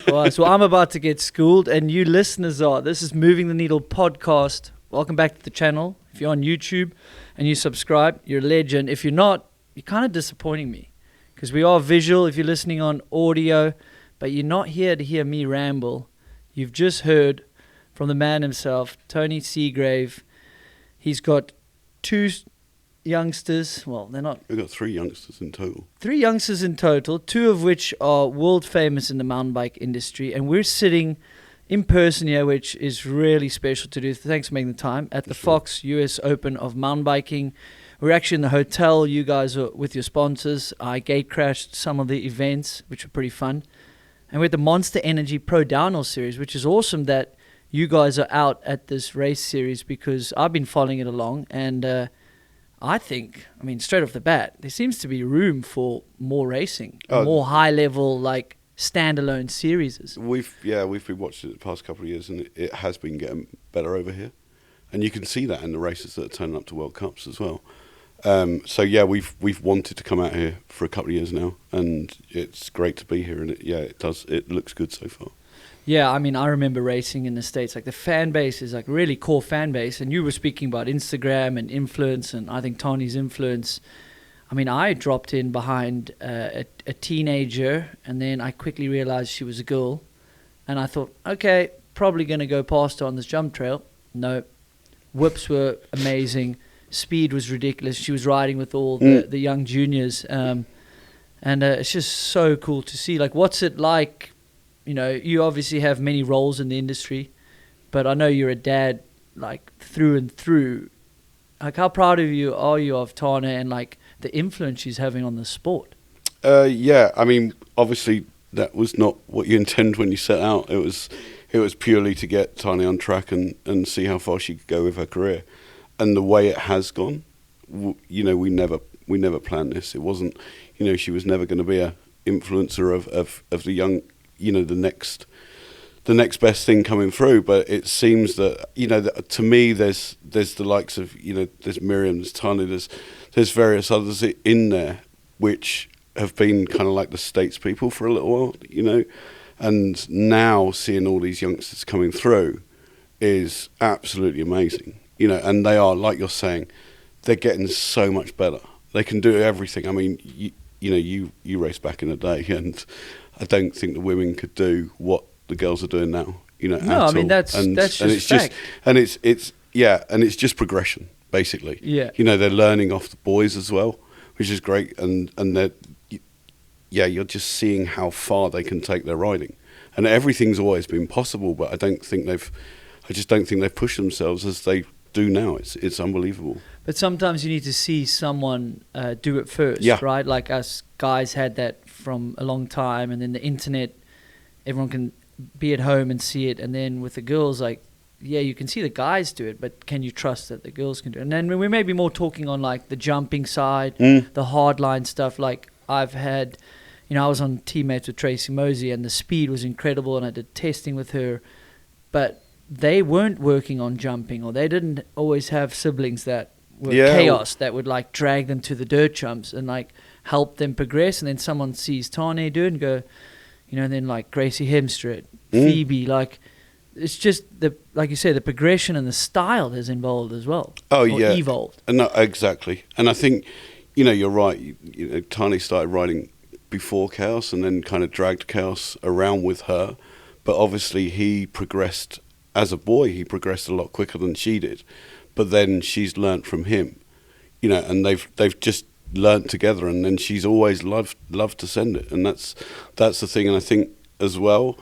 for us. Well, I'm about to get schooled, and you listeners are. This is Moving the Needle podcast. Welcome back to the channel. If you're on YouTube and you subscribe, you're a legend. If you're not, you're kind of disappointing me, because we are visual if you're listening on audio, but you're not here to hear me ramble. You've just heard from the man himself, Tony Seagrave. He's got two youngsters. Well, they're not. We've got three youngsters in total. Three youngsters in total, two of which are world famous in the mountain bike industry. And we're sitting in person here, which is really special to do. Thanks for making the time. At the Fox US Open of mountain biking. We're actually in the hotel. You guys are with your sponsors. I gate crashed some of the events, which were pretty fun. And we're at the Monster Energy Pro Downhill Series, which is awesome that you guys are out at this race series, because I've been following it along. And I think, I mean, straight off the bat, there seems to be room for more racing, more high-level, like, standalone series. We've been watching it the past couple of years, and it has been getting better over here. And you can see that in the races that are turning up to World Cups as well. So yeah, we've wanted to come out here for a couple of years now, and it's great to be here. And it looks good so far. Yeah, I mean, I remember racing in the States. Like, the fan base is like really core fan base, and you were speaking about Instagram and influence, and I think Tahnee's influence. I mean, I dropped in behind a teenager, and then I quickly realized she was a girl, and I thought, okay, probably going to go past her on this jump trail. No, whips were amazing. Speed was ridiculous. She was riding with all the young juniors, and it's just so cool to see. Like, what's it like? You know, you obviously have many roles in the industry, but I know you're a dad, like, through and through. Like, how proud are you of Tahnee and, like, the influence she's having on the sport? Yeah, I mean, obviously that was not what you intend when you set out. It was purely to get Tahnee on track and see how far she could go with her career. And the way it has gone, you know, we never planned this. It wasn't, you know, she was never going to be a influencer of the young, you know, the next best thing coming through. But it seems that, you know, to me, there's the likes of, you know, there's Miriam, there's Tahnee, there's various others in there which have been kind of like the States people for a little while, you know. And now seeing all these youngsters coming through is absolutely amazing. You know, and they are, like you're saying, they're getting so much better. They can do everything. I mean, you raced back in the day, and I don't think the women could do what the girls are doing now. You know, no, I mean, that's just fact. And it's just progression, basically. Yeah. You know, they're learning off the boys as well, which is great, and you're just seeing how far they can take their riding, and everything's always been possible, but I just don't think they've pushed themselves as they do now. It's unbelievable. But sometimes you need to see someone do it first, right? Like, us guys had that from a long time, and then the internet, everyone can be at home and see it. And then with the girls, like, yeah, you can see the guys do it, but can you trust that the girls can do it? And then we may be more talking on, like, the jumping side, the hardline stuff. Like, I've had, you know, I was on teammates with Tracy Mosey, and the speed was incredible, and I did testing with her, but they weren't working on jumping, or they didn't always have siblings that were chaos, that would, like, drag them to the dirt jumps and, like, help them progress. And then someone sees Tahnee do it and go, you know, and then, like, Gracie Hemstreet, Phoebe, like, it's just like you say, the progression and the style has evolved as well. Evolved. No, exactly. And I think, you know, you're right. You know, Tahnee started riding before Kaos, and then kind of dragged Kaos around with her. But obviously he progressed. As a boy, he progressed a lot quicker than she did, but then she's learnt from him, you know, and they've just learnt together, and then she's always loved to send it, and that's the thing. And I think as well,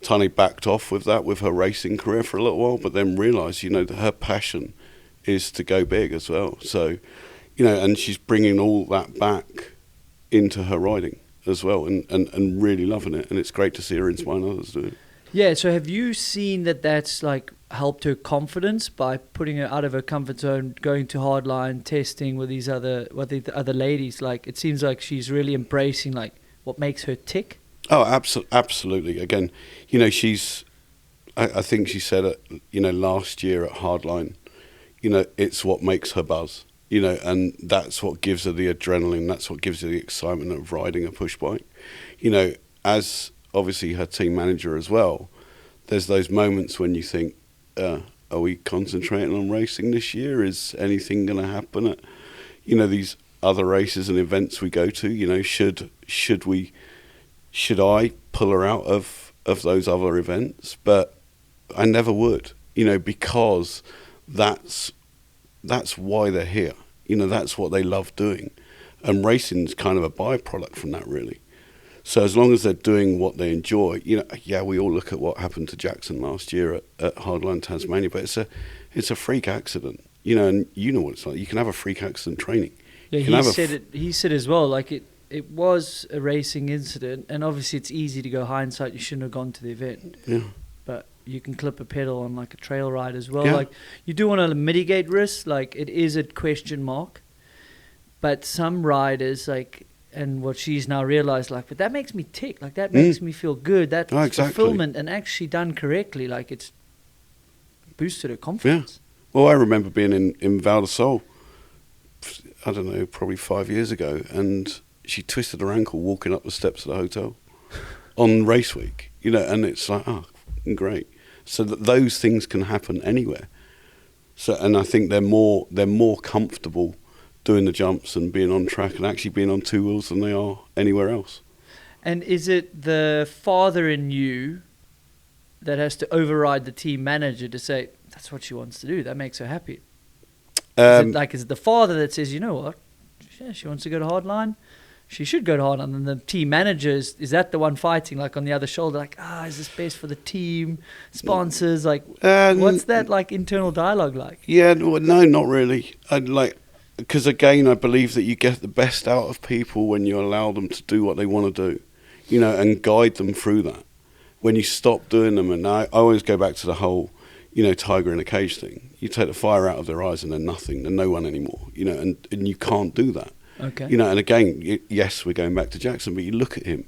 Tahnee backed off with that with her racing career for a little while, but then realised, you know, that her passion is to go big as well. So, you know, and she's bringing all that back into her riding as well, and really loving it, and it's great to see her inspiring others to do it. Yeah, so have you seen that's, like, helped her confidence by putting her out of her comfort zone, going to hardline, testing with the other ladies? Like, it seems like she's really embracing, like, what makes her tick. Oh, absolutely. Again, you know, I think she said it, you know, last year at hardline, you know, it's what makes her buzz, you know, and that's what gives her the adrenaline. That's what gives her the excitement of riding a push bike, you know, as obviously her team manager as well, there's those moments when you think, are we concentrating on racing this year? Is anything going to happen at, these other races and events we go to? Should I pull her out of those other events? But I never would, because that's why they're here. That's what they love doing. And racing's kind of a byproduct from that, really. So as long as they're doing what they enjoy, we all look at what happened to Jackson last year at Hardline Tasmania, but it's a freak accident, and you know what it's like. You can have a freak accident training. Yeah, he said as well, like it was a racing incident, and obviously it's easy to go hindsight, you shouldn't have gone to the event. Yeah. But you can clip a pedal on like a trail ride as well. Yeah. Like you do want to mitigate risks, like it is a question mark. But some riders, like, and what she's now realized, like, but that makes me tick, like that makes me feel good. That's exactly. fulfillment, and actually done correctly, like it's boosted her confidence. Yeah. Well, I remember being in Val d'Isole, I don't know, probably 5 years ago, and she twisted her ankle walking up the steps of the hotel on race week, and it's like, oh, great. So that those things can happen anywhere. So, and I think they're more comfortable doing the jumps and being on track and actually being on two wheels than they are anywhere else. And is it the father in you that has to override the team manager to say, that's what she wants to do, that makes her happy? Is it the father that says, you know what, yeah, she wants to go to Hardline, she should go to Hardline, and the team manager, is that the one fighting, like on the other shoulder, like, is this best for the team, sponsors, like, what's that like internal dialogue like? Yeah, no, not really. Because again, I believe that you get the best out of people when you allow them to do what they want to do, and guide them through that. When you stop doing them, and I always go back to the whole, tiger in a cage thing. You take the fire out of their eyes and they're nothing, they're no one anymore, and you can't do that. Okay. And again, yes, we're going back to Jackson, but you look at him.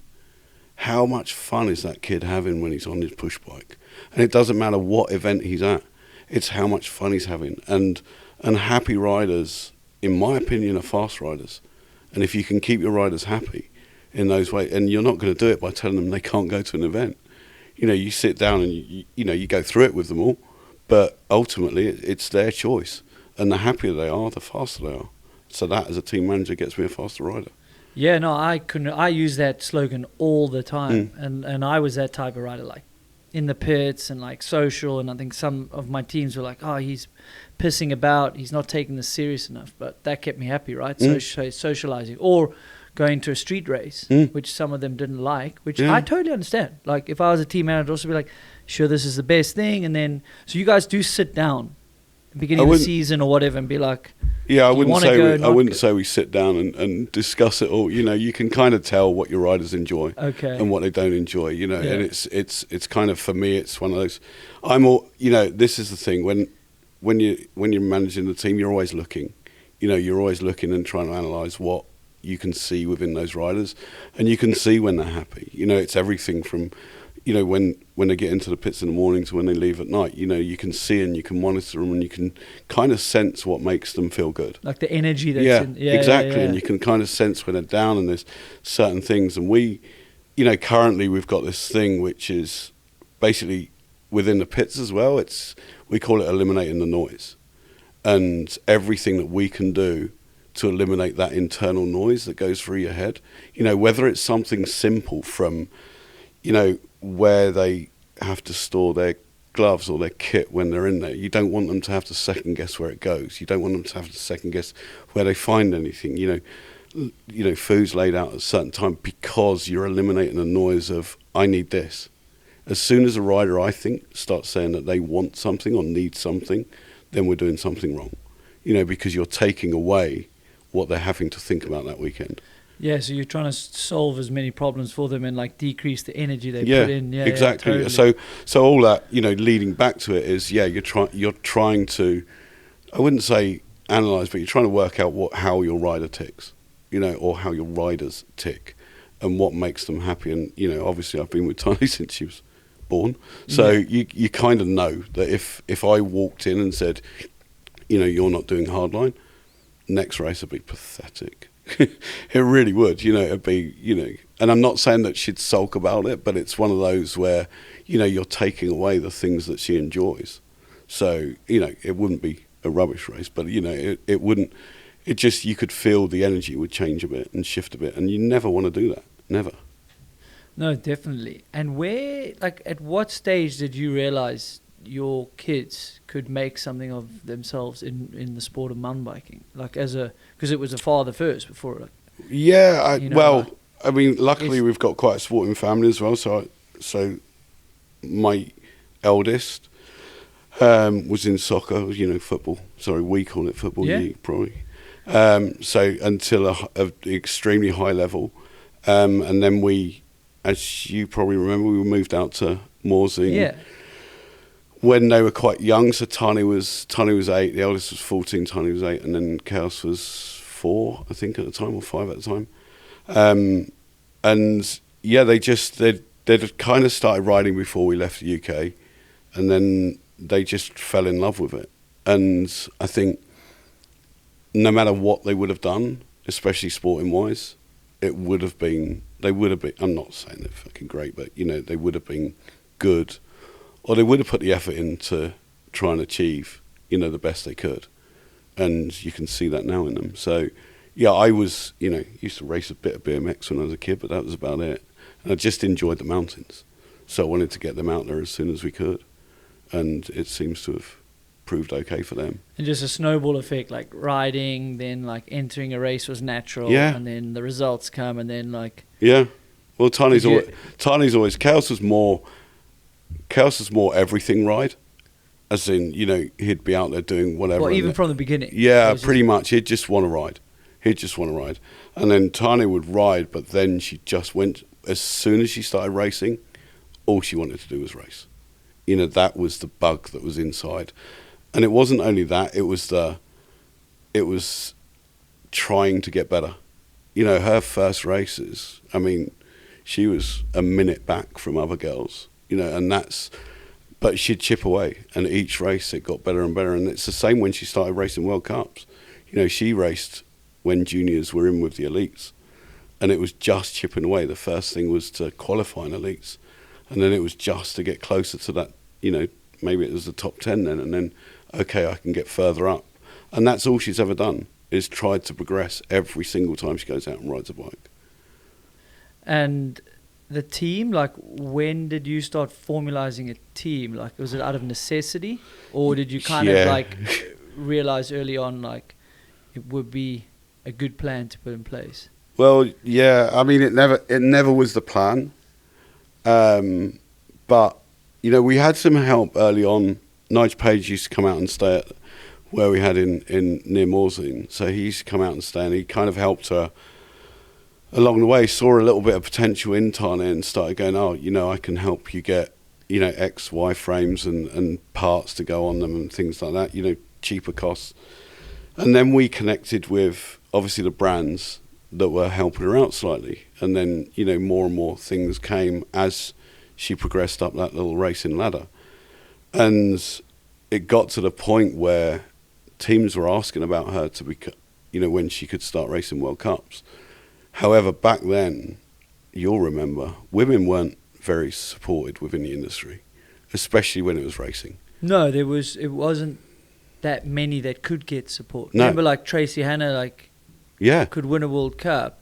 How much fun is that kid having when he's on his push bike? And it doesn't matter what event he's at. It's how much fun he's having. And happy riders, in my opinion, are fast riders. And if you can keep your riders happy in those ways, and you're not going to do it by telling them they can't go to an event. You sit down and you go through it with them all, but ultimately it's their choice. And the happier they are, the faster they are. So that, as a team manager, gets me a faster rider. Yeah, no, I use that slogan all the time, and I was that type of rider, like in the pits and like social, and I think some of my teams were like, oh, he's pissing about, he's not taking this serious enough, but that kept me happy, right? Socializing, or going to a street race, which some of them didn't like, which I totally understand. Like if I was a team manager, I'd also be like, sure, this is the best thing, and then, so you guys do sit down beginning of the season or whatever and be like, yeah, I wouldn't say we sit down and discuss it all. You can kind of tell what your riders enjoy and what they don't enjoy. And it's kind of, for me, it's one of those. I'm all, this is the thing, when you're managing the team, you're always looking. You're always looking and trying to analyse what you can see within those riders, and you can see when they're happy. It's everything from, when they get into the pits in the morning to when they leave at night. You can see and you can monitor them, and you can kind of sense what makes them feel good. Like the energy that's in. Yeah, exactly. Yeah. And you can kind of sense when they're down, and there's certain things. And we, currently we've got this thing which is basically within the pits as well. We call it eliminating the noise, and everything that we can do to eliminate that internal noise that goes through your head. Whether it's something simple from, where they have to store their gloves or their kit when they're in there. You don't want them to have to second guess where it goes. You don't want them to have to second guess where they find anything. Food's laid out at a certain time, because you're eliminating the noise of, I need this. As soon as a rider, I think, starts saying that they want something or need something, then we're doing something wrong. Because you're taking away what they're having to think about that weekend. Yeah, so you're trying to solve as many problems for them and like decrease the energy they put in. Yeah, exactly. Yeah, totally. So all that, leading back to it is, you're trying to, I wouldn't say analyse, but you're trying to work out how your rider ticks, or how your riders tick, and what makes them happy. And obviously I've been with Tahnee since she was born, so you kind of know that if I walked in and said, you're not doing hardline, next race would be pathetic. It really would, it'd be, And I'm not saying that she'd sulk about it, but it's one of those where, you know, you're taking away the things that she enjoys. So, you know, it wouldn't be a rubbish race, but, you know, it wouldn't, it just, you could feel the energy would change a bit and shift a bit, and you never want to do that, never. No, definitely. And where, like, at what stage did you realize your kids could make something of themselves in the sport of mountain biking? Like, because it was a father first before, like, yeah, like, I mean, luckily we've got quite a sporting family as well. So my eldest was in soccer, you know, football. Sorry, we call it football league, probably. So until a extremely high level, and then we, as you probably remember, we moved out to Morzine when they were quite young. So Tahnee was 8, the eldest was 14, Tahnee was 8, and then Kaos was 4, I think, at the time, or 5 at the time. And yeah, they'd kind of started riding before we left the UK, and then they just fell in love with it. And I think no matter what they would have done, especially sporting wise, they would have been, I'm not saying they're fucking great, but you know, they would have been good, or they would have put the effort in to try and achieve, you know, the best they could. And you can see that now in them. So yeah, I was, you know, used to race a bit of BMX when I was a kid, but that was about it. And I just enjoyed the mountains. So I wanted to get them out there as soon as we could. And it seems to have proved okay for them. And just a snowball effect, like riding, then like entering a race was natural, and then the results come, and then like... Yeah. Well, Tahnee's always... Kaos was more everything ride. As in, you know, he'd be out there doing whatever. Well, even from the beginning? Yeah, pretty much. He'd just want to ride. And then Tahnee would ride, but then she just went... As soon as she started racing, all she wanted to do was race. You know, that was the bug that was inside. And it wasn't only that, it was trying to get better. You know, her first races, I mean, she was a minute back from other girls, you know, but she'd chip away, and each race it got better and better. And it's the same when she started racing World Cups. You know, she raced when juniors were in with the elites, and it was just chipping away. The first thing was to qualify in elites, and then it was just to get closer to that, you know, maybe it was the top 10 then, and then, okay, I can get further up. And that's all she's ever done, is tried to progress every single time she goes out and rides a bike. And the team, like, when did you start formalizing a team? Like, was it out of necessity, or did you kind of like realize early on, like, it would be a good plan to put in place? Well, yeah, I mean, it never was the plan. But, you know, we had some help early on. Nigel Page used to come out and stay at where we had in near Morzine. So he used to come out and stay, and he kind of helped her along the way, saw a little bit of potential in Tahnee and started going, oh, you know, I can help you get, you know, X, Y frames and parts to go on them and things like that, you know, cheaper costs. And then we connected with, obviously, the brands that were helping her out slightly. And then, you know, more and more things came as she progressed up that little racing ladder. And it got to the point where teams were asking about her to be, you know, when she could start racing World Cups. However, back then, you'll remember, women weren't very supported within the industry, especially when it was racing. No, it wasn't that many that could get support. No. Remember, like, Tracy Hanna, like, could win a World Cup,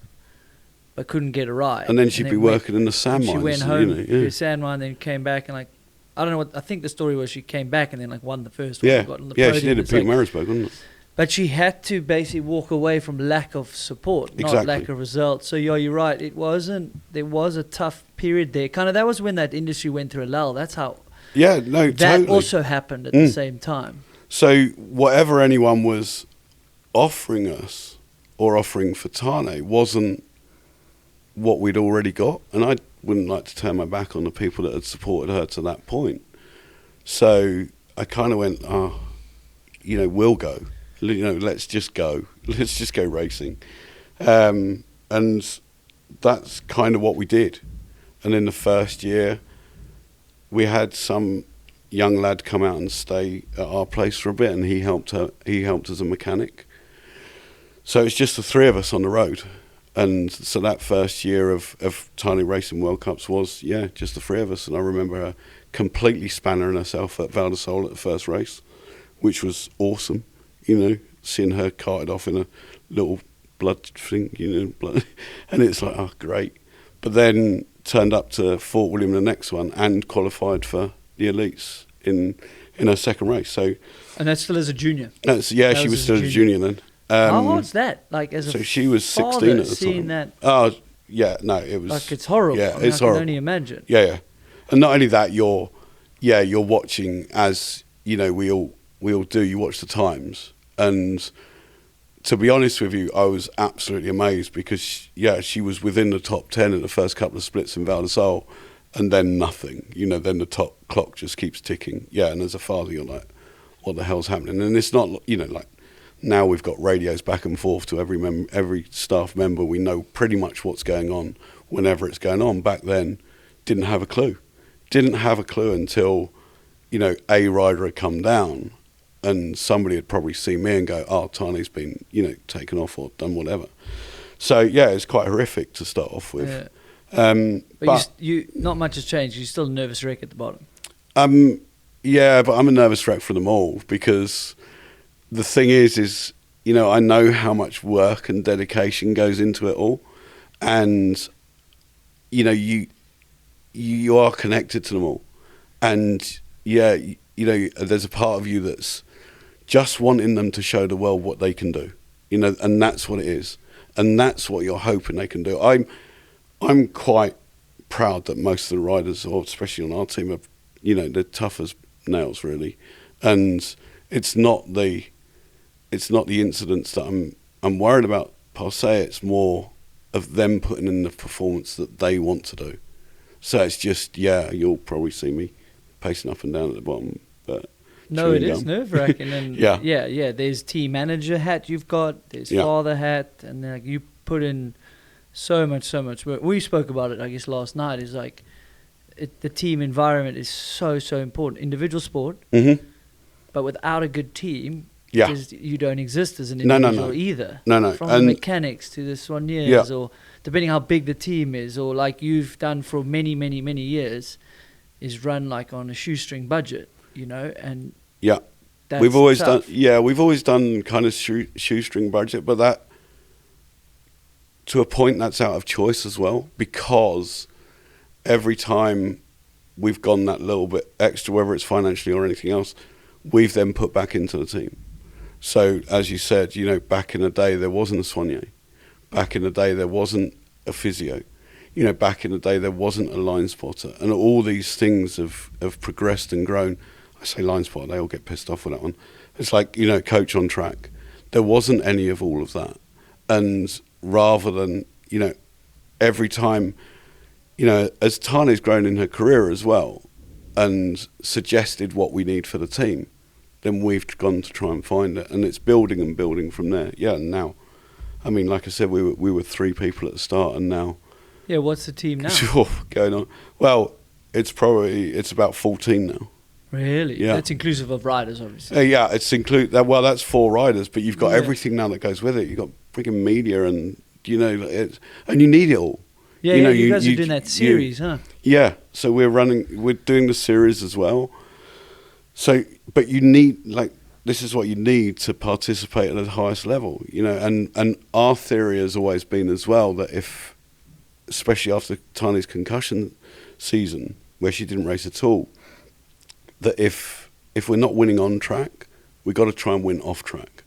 but couldn't get a ride. And then she'd be working in the sand mines. She went home to a sand mine, then came back, and, like, I don't know what, I think the story was she came back and then, like, won the first one. Got on the podium. She did at Pete Marisburg, wasn't it? But she had to basically walk away from lack of support, not lack of results. So, yeah, you're right. There was a tough period there. Kind of, that was when that industry went through a lull. That's how... Yeah, no, that totally. also happened at the same time. So whatever anyone was offering us or offering for Tahnee wasn't what we'd already got. And I wouldn't like to turn my back on the people that had supported her to that point. So I kind of went, oh, you know, we'll go. You know, let's just go. Let's just go racing. And that's kind of what we did. And in the first year, we had some young lad come out and stay at our place for a bit, and he helped as a mechanic. So it's just the three of us on the road. And so that first year of Tahnee Racing World Cups was, just the three of us. And I remember her completely spannering herself at Val di Sole at the first race, which was awesome, seeing her carted off in a little blood thing, and it's like, oh, great. But then turned up to Fort William the next one and qualified for the elites in her second race. So, and that's still as a junior. She was still a junior then. How hard's that? Like as so a she was 16 at the seeing time. That. Oh yeah, no, it was like it's horrible. Yeah, it's I horrible. can only imagine. Yeah, and not only that, you're watching as we all do. You watch the times, and to be honest with you, I was absolutely amazed because she was within the top 10 in the first couple of splits in Val di Sole, and then nothing. Then the top clock just keeps ticking. Yeah, and as a father, you're like, what the hell's happening? And it's not like. Now we've got radios back and forth to every staff member. We know pretty much what's going on whenever it's going on. Back then, didn't have a clue. Didn't have a clue until, a rider had come down and somebody had probably seen me and go, oh, Tahnee's been, taken off or done whatever. So, it's quite horrific to start off with. Yeah. But you not much has changed. You're still a nervous wreck at the bottom. Yeah, but I'm a nervous wreck for them all because... The thing is, I know how much work and dedication goes into it all, and you are connected to them all, and there's a part of you that's just wanting them to show the world what they can do, and that's what it is, and that's what you're hoping they can do. I'm quite proud that most of the riders, or especially on our team, are they're tough as nails really, and it's not the incidents that I'm worried about per se. It's more of them putting in the performance that they want to do. So it's just you'll probably see me pacing up and down at the bottom. But no, it is nerve-wracking. And yeah. There's team manager hat you've got. There's father hat, and then you put in so much work. We spoke about it, I guess, last night. Is like the team environment is so important. Individual sport, but without a good team. Because you don't exist as an individual either. No. From the mechanics to the soigneurs, or depending how big the team is, or like you've done for many years, is run like on a shoestring budget, and that's we've always tough. We've always done kind of shoestring budget, but that to a point that's out of choice as well, because every time we've gone that little bit extra, whether it's financially or anything else, we've then put back into the team. So, as you said, back in the day, there wasn't a soigneur. Back in the day, there wasn't a physio. Back in the day, there wasn't a line spotter. And all these things have progressed and grown. I say line spotter, they all get pissed off with that one. It's like, coach on track. There wasn't any of all of that. And rather than, every time, as Tahnee's grown in her career as well and suggested what we need for the team, then we've gone to try and find it, and it's building and building from there. Yeah, and now, I mean, like I said, we were 3 people at the start, and now. Yeah, what's the team now? Going on. Well, it's about 14 now. Really? Yeah. That's inclusive of riders, obviously. Yeah, it's well, that's 4 riders, but you've got everything now that goes with it. You've got freaking media, and and you need it all. Yeah, you guys are doing that series, huh? Yeah, so we're doing the series as well. So, but you need, this is what you need to participate at the highest level, and our theory has always been as well that especially after Tahnee's concussion season, where she didn't race at all, that if we're not winning on track, we've got to try and win off track.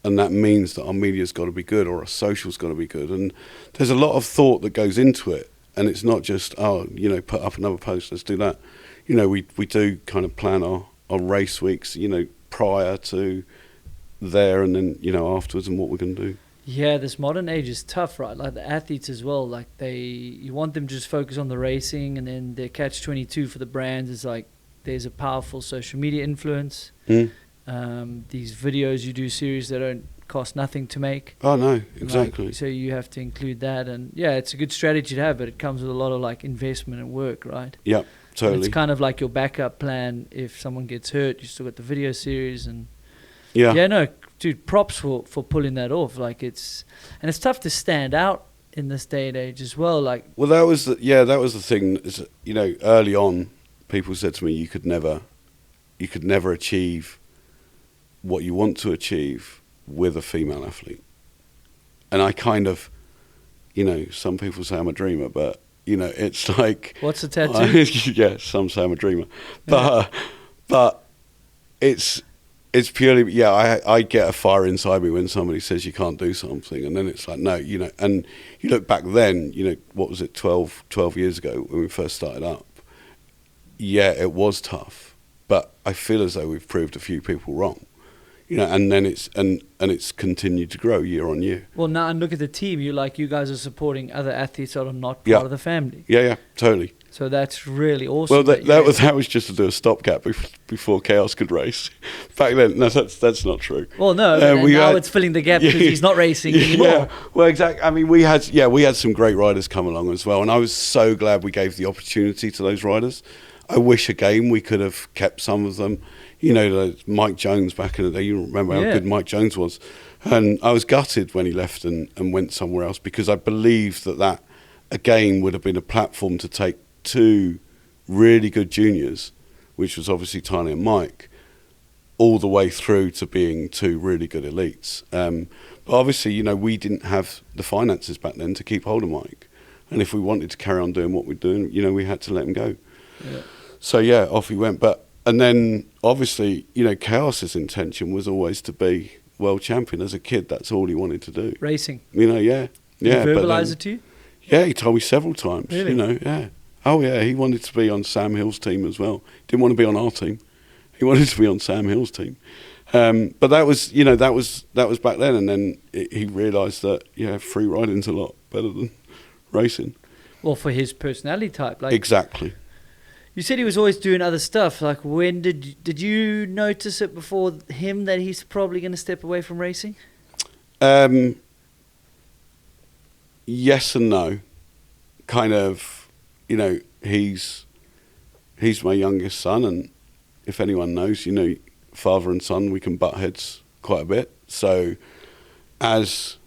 And that means that our media's got to be good, or our social's got to be good. And there's a lot of thought that goes into it, and it's not just, put up another post, let's do that. We do kind of plan our race weeks, prior to there, and then, afterwards, and what we're going to do. Yeah, this modern age is tough, right? Like the athletes as well, like you want them to just focus on the racing, and then their catch-22 for the brands is like there's a powerful social media influence. These videos you do series that don't cost nothing to make. Oh no, exactly. So you have to include that, and it's a good strategy to have, but it comes with a lot of investment and work, right? Yeah, totally. And it's kind of like your backup plan if someone gets hurt. You still got the video series, and dude, props for pulling that off. And it's tough to stand out in this day and age as well. Like, well, that was the thing. Is, you know, early on, people said to me, you could never achieve what you want to achieve with a female athlete. And I kind of, you know, some people say I'm a dreamer, but you know, it's like, what's the tattoo? Yeah, some say I'm a dreamer, but it's purely, yeah, I get a fire inside me when somebody says you can't do something, and then it's like, no, you know, and you look back then, you know, what was it, 12 years ago when we first started up, yeah, it was tough, but I feel as though we've proved a few people wrong, you know, and then it's continued to grow year on year. Well, now, and look at the team, you guys are supporting other athletes that are not part of the family. Yeah, totally. So that's really awesome. Well, that was just to do a stopgap before Kaos could race. Back then, no, that's not true. Well, no, now it's filling the gap because he's not racing anymore. Yeah, well, exactly. I mean, we had some great riders come along as well, and I was so glad we gave the opportunity to those riders. I wish again we could have kept some of them. You know, Mike Jones back in the day. You remember how good Mike Jones was, and I was gutted when he left and went somewhere else, because I believe that again would have been a platform to take two really good juniors, which was obviously Tahnee and Mike, all the way through to being two really good elites. But obviously, you know, we didn't have the finances back then to keep hold of Mike, and if we wanted to carry on doing what we're doing, you know, we had to let him go. Yeah. So yeah, off he went. And then obviously, you know, Kaos's intention was always to be world champion. As a kid, that's all he wanted to do. Racing. You know, yeah. Did he verbalise it to you? Yeah, he told me several times. Really? You know, yeah. Oh yeah, he wanted to be on Sam Hill's team as well. Didn't want to be on our team. He wanted to be on Sam Hill's team. But that was, you know, that was back then. And then he realised that, yeah, free riding's a lot better than racing. Well, for his personality type, like exactly. You said he was always doing other stuff. Like, when did you notice it before him that he's probably going to step away from racing? Yes and no. Kind of, you know, he's my youngest son, and if anyone knows, you know, father and son, we can butt heads quite a bit. So as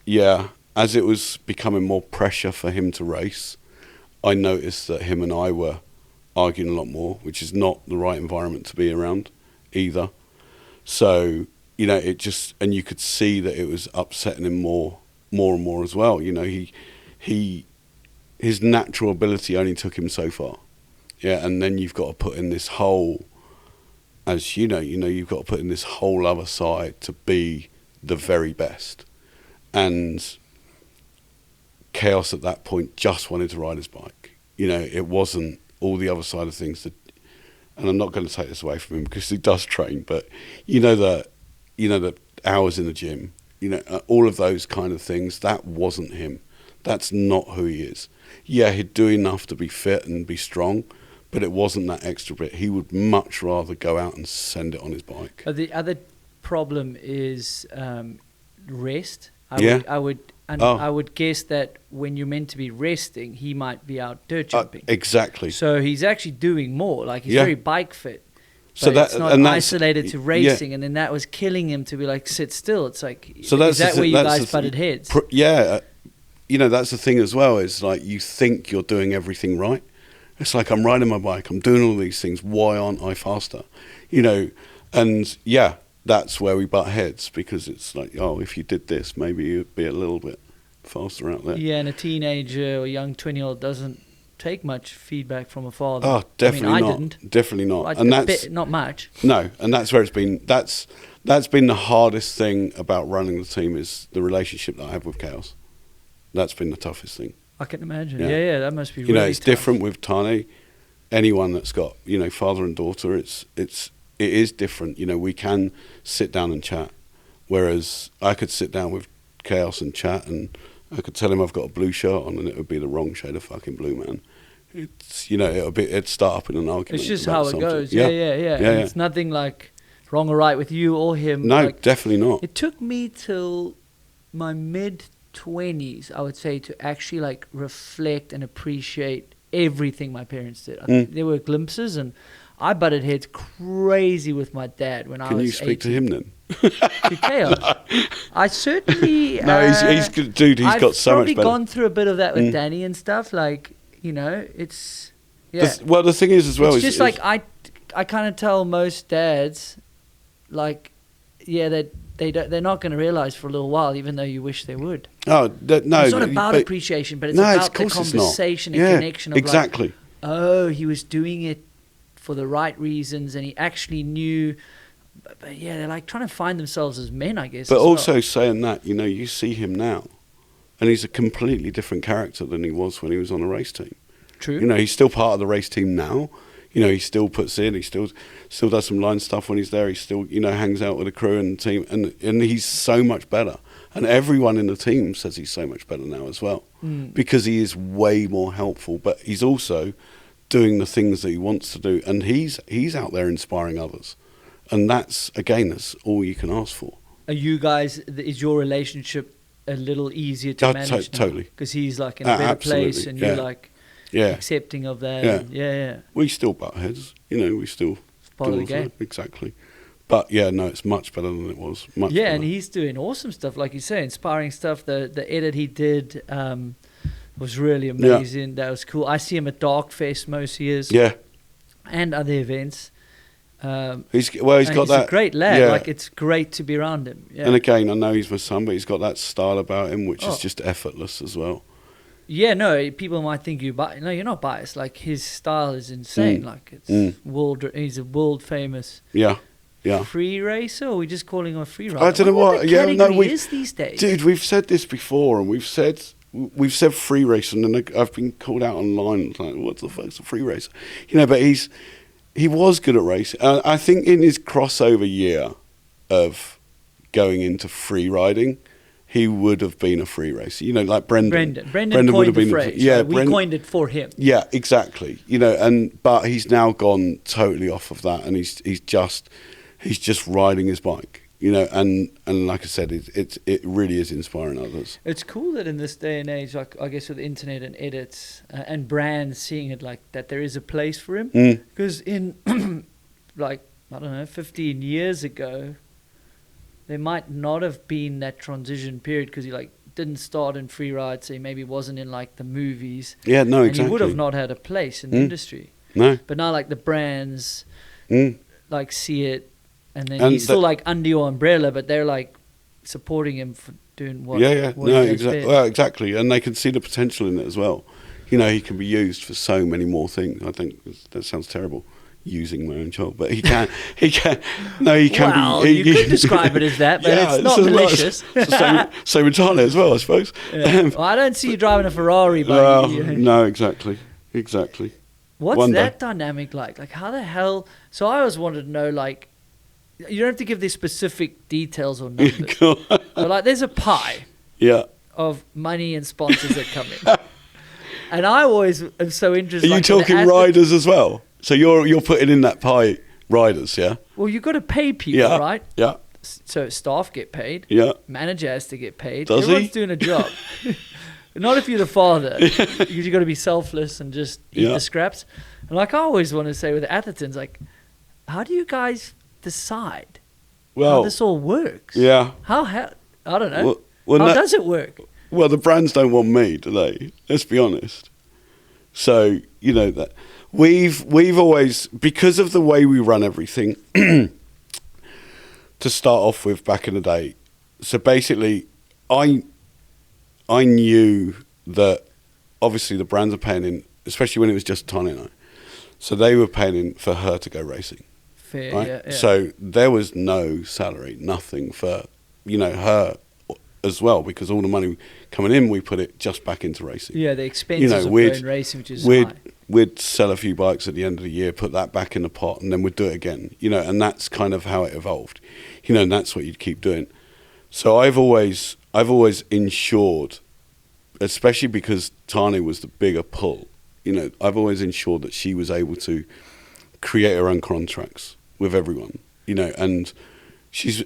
it was becoming more pressure for him to race, I noticed that him and I were arguing a lot more, which is not the right environment to be around either. So, you know, it just, and you could see that it was upsetting him more and more as well. You know, his natural ability only took him so far. Yeah, and then you've got to put in this whole, as you know, you've got to put in this whole other side to be the very best. And Kaos at that point just wanted to ride his bike. You know, it wasn't all the other side of things that, and I'm not going to take this away from him because he does train, but the hours in the gym, you know, all of those kind of things, that wasn't him. That's not who he is. Yeah, he'd do enough to be fit and be strong, but it wasn't that extra bit. He would much rather go out and send it on his bike. The other problem is rest. I would guess that when you're meant to be resting, he might be out dirt jumping. Exactly. So he's actually doing more. Like, he's very bike fit. So it's not isolated to racing, and then that was killing him to be like, sit still. It's like, so is that where you guys butted heads? You know, that's the thing as well, is like, you think you're doing everything right. It's like, I'm riding my bike, I'm doing all these things, why aren't I faster? You know, and yeah, that's where we butt heads, because it's like, oh, if you did this, maybe you'd be a little bit faster out there. Yeah, and a teenager or young 20-year-old doesn't take much feedback from a father. Oh, definitely not. I didn't. Definitely not. And that's not much. No, and that's where it's been. That's been the hardest thing about running the team, is the relationship that I have with Kaos. That's been the toughest thing. I can imagine. Yeah, that must be really tough. You know, it's tough. different with Tahnee. Anyone that's got, you know, father and daughter, it is different. You know, we can sit down and chat, whereas I could sit down with Kaos and chat, and I could tell him I've got a blue shirt on, and it would be the wrong shade of fucking blue, man. It's, you know, it'd start up in an argument. It's just how it goes. Yeah. And it's nothing like wrong or right with you or him. No, like, definitely not. It took me till my mid-20s, I would say, to actually like reflect and appreciate everything my parents did. There were glimpses, and I butted heads crazy with my dad when I was 18. Can you speak to him then? To Chaos? No. I certainly... No, he's good, dude. He's got so much better. I've probably gone through a bit of that with Danny and stuff. Like, you know, it's... Yeah. Well, the thing is as well... It's just like, I kind of tell most dads, like, yeah, they're not going to realise for a little while, even though you wish they would. Oh, no. It's not about appreciation, but it's about the conversation and connection of exactly. Like, oh, he was doing it for the right reasons and he actually knew. But yeah, they're like trying to find themselves as men, I guess. But also saying that, you know, you see him now and he's a completely different character than he was when he was on a race team. True. You know, he's still part of the race team now. You know, he still puts in, he still does some line stuff when he's there. He still, you know, hangs out with the crew and the team, and he's so much better. And everyone in the team says he's so much better now as well, because he is way more helpful. But he's also doing the things that he wants to do, and he's out there inspiring others, and that's all you can ask for. Are you guys? Is your relationship a little easier to manage? Totally, because he's like in a better place, and you're like. Yeah, accepting of that. Yeah. Yeah. We still butt heads, you know. We still it's part of the game. Exactly, but yeah, no, it's much better than it was. Much better. And he's doing awesome stuff, like you say, inspiring stuff. The edit he did was really amazing. Yeah. That was cool. I see him at Dark Fest most years. Yeah, and other events. He's got that. A great lad. Yeah. Like it's great to be around him. Yeah. And again, I know he's my son, but he's got that style about him, which is just effortless as well. Yeah, no, people might think you're biased. No, you're not biased. Like, his style is insane. Like, it's he's a world famous free racer, or are we just calling him a free rider? I don't know what is these days. Dude, we've said this before, and we've said free racer, and I've been called out online, like, what the fuck's a free racer? You know, but he was good at racing. I think in his crossover year of going into free riding, he would have been a free racer, you know, like Brendan. Brendan coined the phrase. Yeah, we coined it for him. Yeah, exactly. You know, but he's now gone totally off of that, and he's just riding his bike. You know, and like I said, it really is inspiring others. It's cool that in this day and age, like I guess with the internet and edits and brands seeing it like that, there is a place for him. Because in like I don't know, 15 years ago, there might not have been that transition period because he like didn't start in free ride, so he maybe wasn't in like the movies. Yeah, no, and exactly. He would have not had a place in the industry. No. But now like the brands like see it, and then he's still like under your umbrella, but they're like supporting him for doing what. Exactly, and they can see the potential in it as well. You know, he can be used for so many more things. I think that sounds terrible. Using my own child, but he can be. You could describe it as that, but it's not malicious. Same with Tahnee as well, I suppose. Yeah. Well, I don't see you driving a Ferrari, but no, exactly. What's that dynamic like? Like, how the hell? So I always wanted to know, like, you don't have to give these specific details or numbers, but like, there's a pie, of money and sponsors that come in, and I always am so interested. Are you talking riders as well? So you're putting in that pie riders, yeah? Well, you've got to pay people, right? Yeah. So staff get paid. Yeah. Manager has to get paid. Does Everyone's doing a job. Not if you're the father, because you've got to be selfless and just eat the scraps. And like I always want to say with the Athertons, like, how do you guys decide how this all works? Yeah. I don't know. How does it work? Well, the brands don't want me, do they? Let's be honest. So, you know that. We've always, because of the way we run everything, to start off with back in the day. So basically, I knew that obviously the brands are paying in, especially when it was just Tahnee and I. So they were paying in for her to go racing. Fair, right? yeah. So there was no salary, nothing for, you know, her as well, because all the money coming in, we put it just back into racing. Yeah, the expenses of going racing, which is high. We'd sell a few bikes at the end of the year, put that back in the pot, and then we'd do it again. You know, and that's kind of how it evolved. You know, and that's what you'd keep doing. So I've always ensured, especially because Tahnee was the bigger pull. You know, I've always ensured that she was able to create her own contracts with everyone. You know, and she's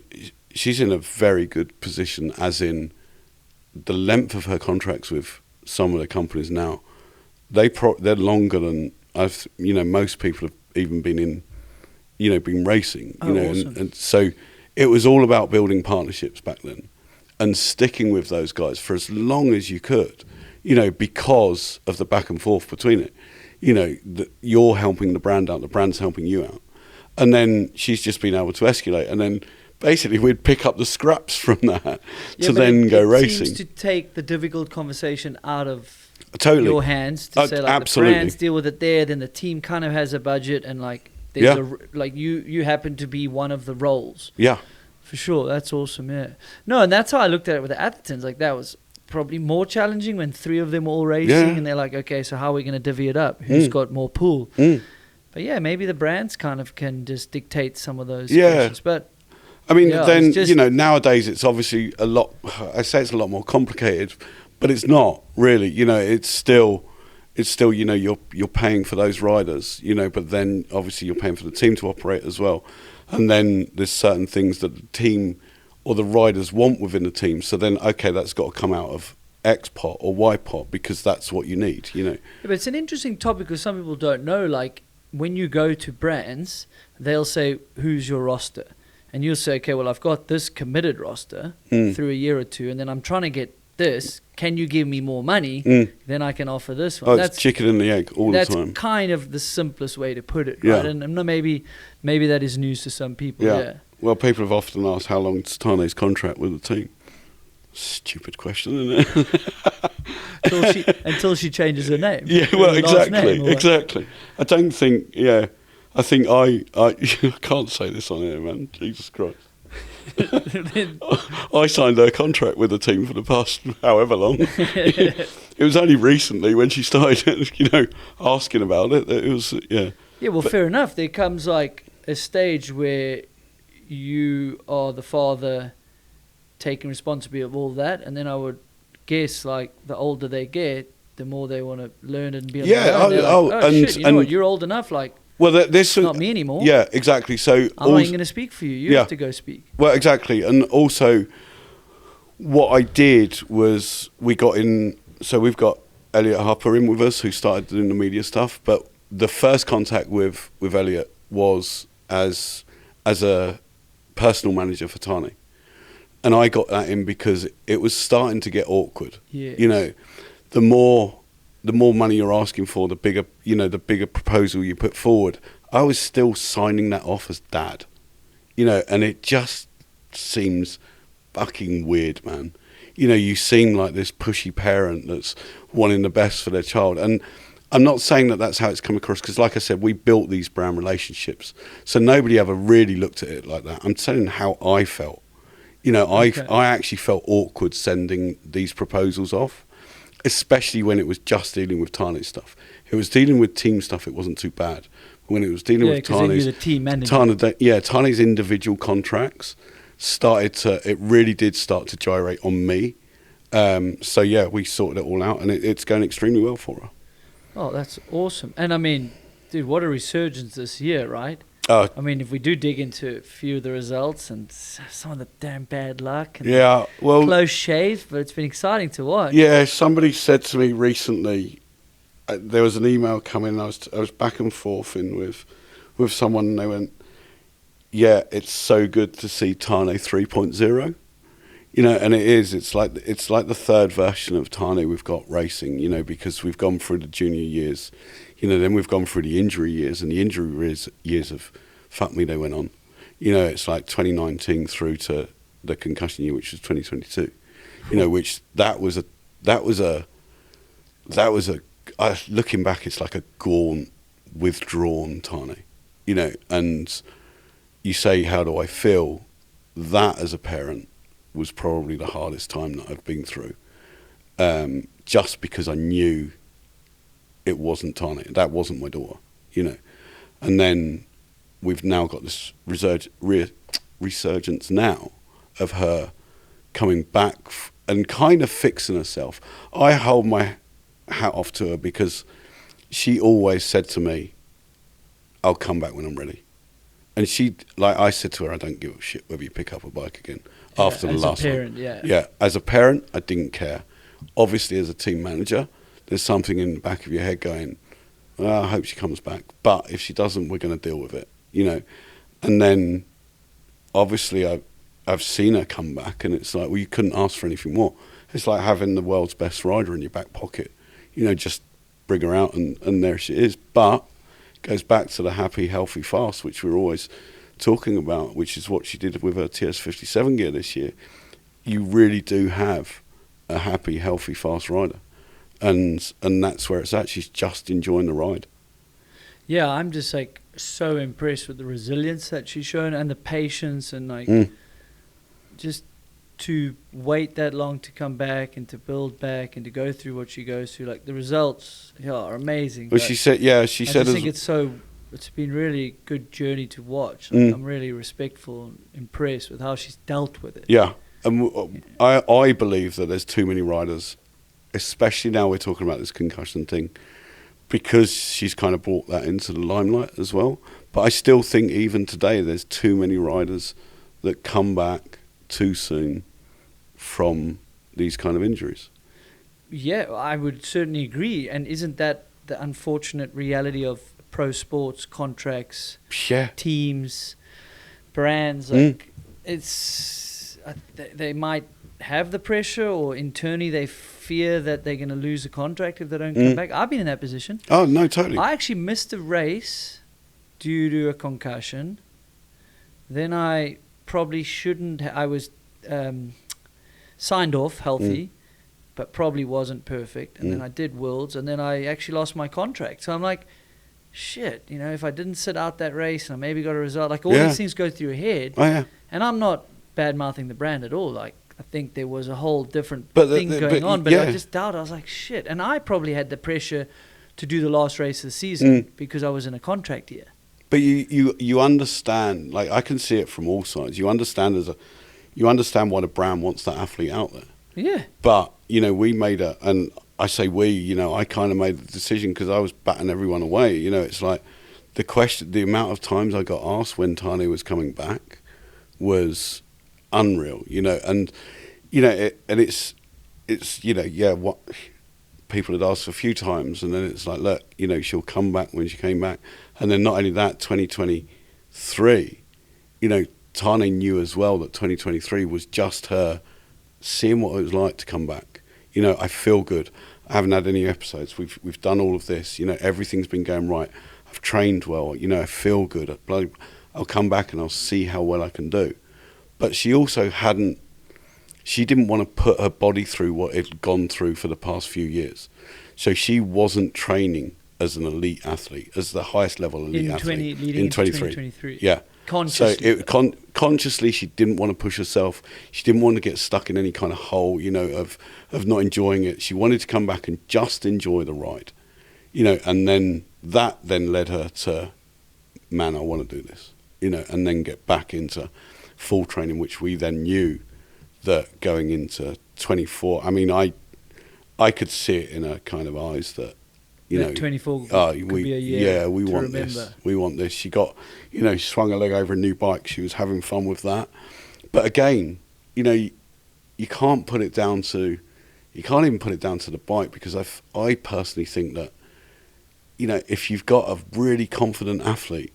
in a very good position, as in the length of her contracts with some of the companies now. They're longer than most people have even been in, been racing, Awesome. and so it was all about building partnerships back then and sticking with those guys for as long as you could, because of the back and forth between it. You're helping the brand out, the brand's helping you out. And then she's just been able to escalate. And then basically we'd pick up the scraps from that to then go racing. It seems to take the difficult conversation out of totally your hands to say, like, absolutely. the brands deal with it there, then the team kind of has a budget, and like there's you happen to be one of the roles. Yeah. For sure. That's awesome, yeah. No, and that's how I looked at it with the Athertons. Like, that was probably more challenging when 3 of them were all racing, and they're like, okay, so how are we going to divvy it up? Who's got more pull? But yeah, maybe the brands kind of can just dictate some of those questions. But I mean, then, nowadays it's obviously a lot more complicated, but it's not really, it's still, you're paying for those riders, but then obviously you're paying for the team to operate as well. And then there's certain things that the team or the riders want within the team. So then, okay, that's got to come out of X pot or Y pot because that's what you need, Yeah, but it's an interesting topic because some people don't know, like, when you go to brands, they'll say, who's your roster? And you'll say, okay, well, I've got this committed roster through a year or two, and then I'm trying to get this. Can you give me more money? Then I can offer this one. That's chicken and the egg all the time. That's kind of the simplest way to put it, right? And maybe that is news to some people, yeah. Well, people have often asked how long is Tahnee's contract with the team. Stupid question, isn't it? until she changes her name. Yeah, well, exactly. I don't think, I think I can't say this on here, man. Jesus Christ. I signed her contract with the team for the past however long. It was only recently when she started, asking about it. That it was, Yeah, well, fair enough. There comes like a stage where you are the father taking responsibility of all that, and then I would guess, like, the older they get, the more they want to learn and be on their own. Shit, you know what, you're old enough, like, well, this not me anymore. Yeah, exactly. So I'm not even going to speak for you. You have to go speak. Well, exactly. And also, what I did was we got in. So we've got Elliot Harper in with us, who started doing the media stuff. But the first contact with Elliot was as a personal manager for Tahnee, and I got that in because it was starting to get awkward. Yes. The more money you're asking for, the bigger proposal you put forward. I was still signing that off as dad, and it just seems fucking weird, man. You seem like this pushy parent that's wanting the best for their child. And I'm not saying that that's how it's come across, because like I said, we built these brand relationships. So nobody ever really looked at it like that. I'm telling how I felt. I actually felt awkward sending these proposals off, especially when it was just dealing with Tahnee's stuff. It was dealing with team stuff, it wasn't too bad. When it was dealing with Tahnee's individual contracts it really did start to gyrate on me. So yeah, we sorted it all out, and it's going extremely well for her. Oh, that's awesome. And I mean, dude, what a resurgence this year, right? I mean, if we do dig into a few of the results and some of the damn bad luck and close shaves, but it's been exciting to watch. Yeah, somebody said to me recently, there was an email coming, I was back and forth with someone, and they went, yeah, it's so good to see Tahnee 3.0. And it is. It's like the third version of Tahnee we've got racing. Because we've gone through the junior years, then we've gone through the injury years, and the injury years of fuck me, they went on. It's like 2019 through to the concussion year, which was 2022. Which that was a looking back, it's like a gaunt, withdrawn Tahnee. And you say, how do I feel? That as a parent was probably the hardest time that I've been through, just because I knew it wasn't Tahnee. That wasn't my daughter, And then we've now got this resurgence now of her coming back and kind of fixing herself. I hold my hat off to her because she always said to me, I'll come back when I'm ready. And she, like I said to her, I don't give a shit whether you pick up a bike again after the last one. Yeah, as a parent, I didn't care. Obviously, as a team manager, there's something in the back of your head going, I hope she comes back. But if she doesn't, we're going to deal with it, you know. And then, obviously, I've seen her come back, and it's like, well, you couldn't ask for anything more. It's like having the world's best rider in your back pocket. You know, just bring her out, and there she is. But it goes back to the happy, healthy, fast, which we're always talking about, which is what she did with her TS57 gear this year. You really do have a happy, healthy, fast rider. And that's where it's at. She's just enjoying the ride. Yeah, I'm just like so impressed with the resilience that she's shown and the patience and like just to wait that long to come back and to build back and to go through what she goes through. Like the results are amazing. Well, she said, I just think it's been really good journey to watch. Like, I'm really respectful and impressed with how she's dealt with it. Yeah, and I believe that there's too many riders, especially now we're talking about this concussion thing, because she's kind of brought that into the limelight as well. But I still think even today there's too many riders that come back too soon from these kind of injuries. Yeah, I would certainly agree. And isn't that the unfortunate reality of pro sports, contracts, teams, brands? Like it's they might have the pressure, or internally they fear that they're going to lose a contract if they don't come back. I've been in that position. Oh no, totally. I actually missed a race due to a concussion. Then I probably shouldn't. I was signed off healthy, but probably wasn't perfect. And then I did Worlds, and then I actually lost my contract. So I'm like, shit, you know, if I didn't sit out that race and I maybe got a result, like all these things go through your head. Oh, yeah. And I'm not bad-mouthing the brand at all. Like, I think there was a whole different thing going on, but I just doubt. I was like, shit. And I probably had the pressure to do the last race of the season because I was in a contract year. But you understand, like I can see it from all sides. You understand why the brand wants that athlete out there. Yeah. But, you know, we made and I say we, you know, I kind of made the decision because I was batting everyone away. You know, it's like the amount of times I got asked when Tahnee was coming back was unreal, you know, and, you know, it's, you know, what people had asked a few times, and then it's like, look, you know, she'll come back when she came back. And then not only that, 2023, you know, Tahnee knew as well that 2023 was just her seeing what it was like to come back. You know, I feel good. I haven't had any episodes. We've done all of this. You know, everything's been going right. I've trained well. You know, I feel good. I'll come back and I'll see how well I can do. But she also she didn't want to put her body through what it had gone through for the past few years. So she wasn't training as an elite athlete, as the highest level elite athlete in 2023. Yeah. Consciously. So consciously, she didn't want to push herself. She didn't want to get stuck in any kind of hole, you know, of not enjoying it. She wanted to come back and just enjoy the ride, you know, and then that led her to, man, I want to do this, you know, and then get back into full training, which we then knew that going into 24, I mean, I could see it in her kind of eyes that, you know, 24 could be a year. Yeah, we want remember. this. We want this. She got, you know, she swung her leg over a new bike. She was having fun with that. But again, you know, you can't put it down to, you can't even put it down to the bike, because I personally think that, you know, if you've got a really confident athlete,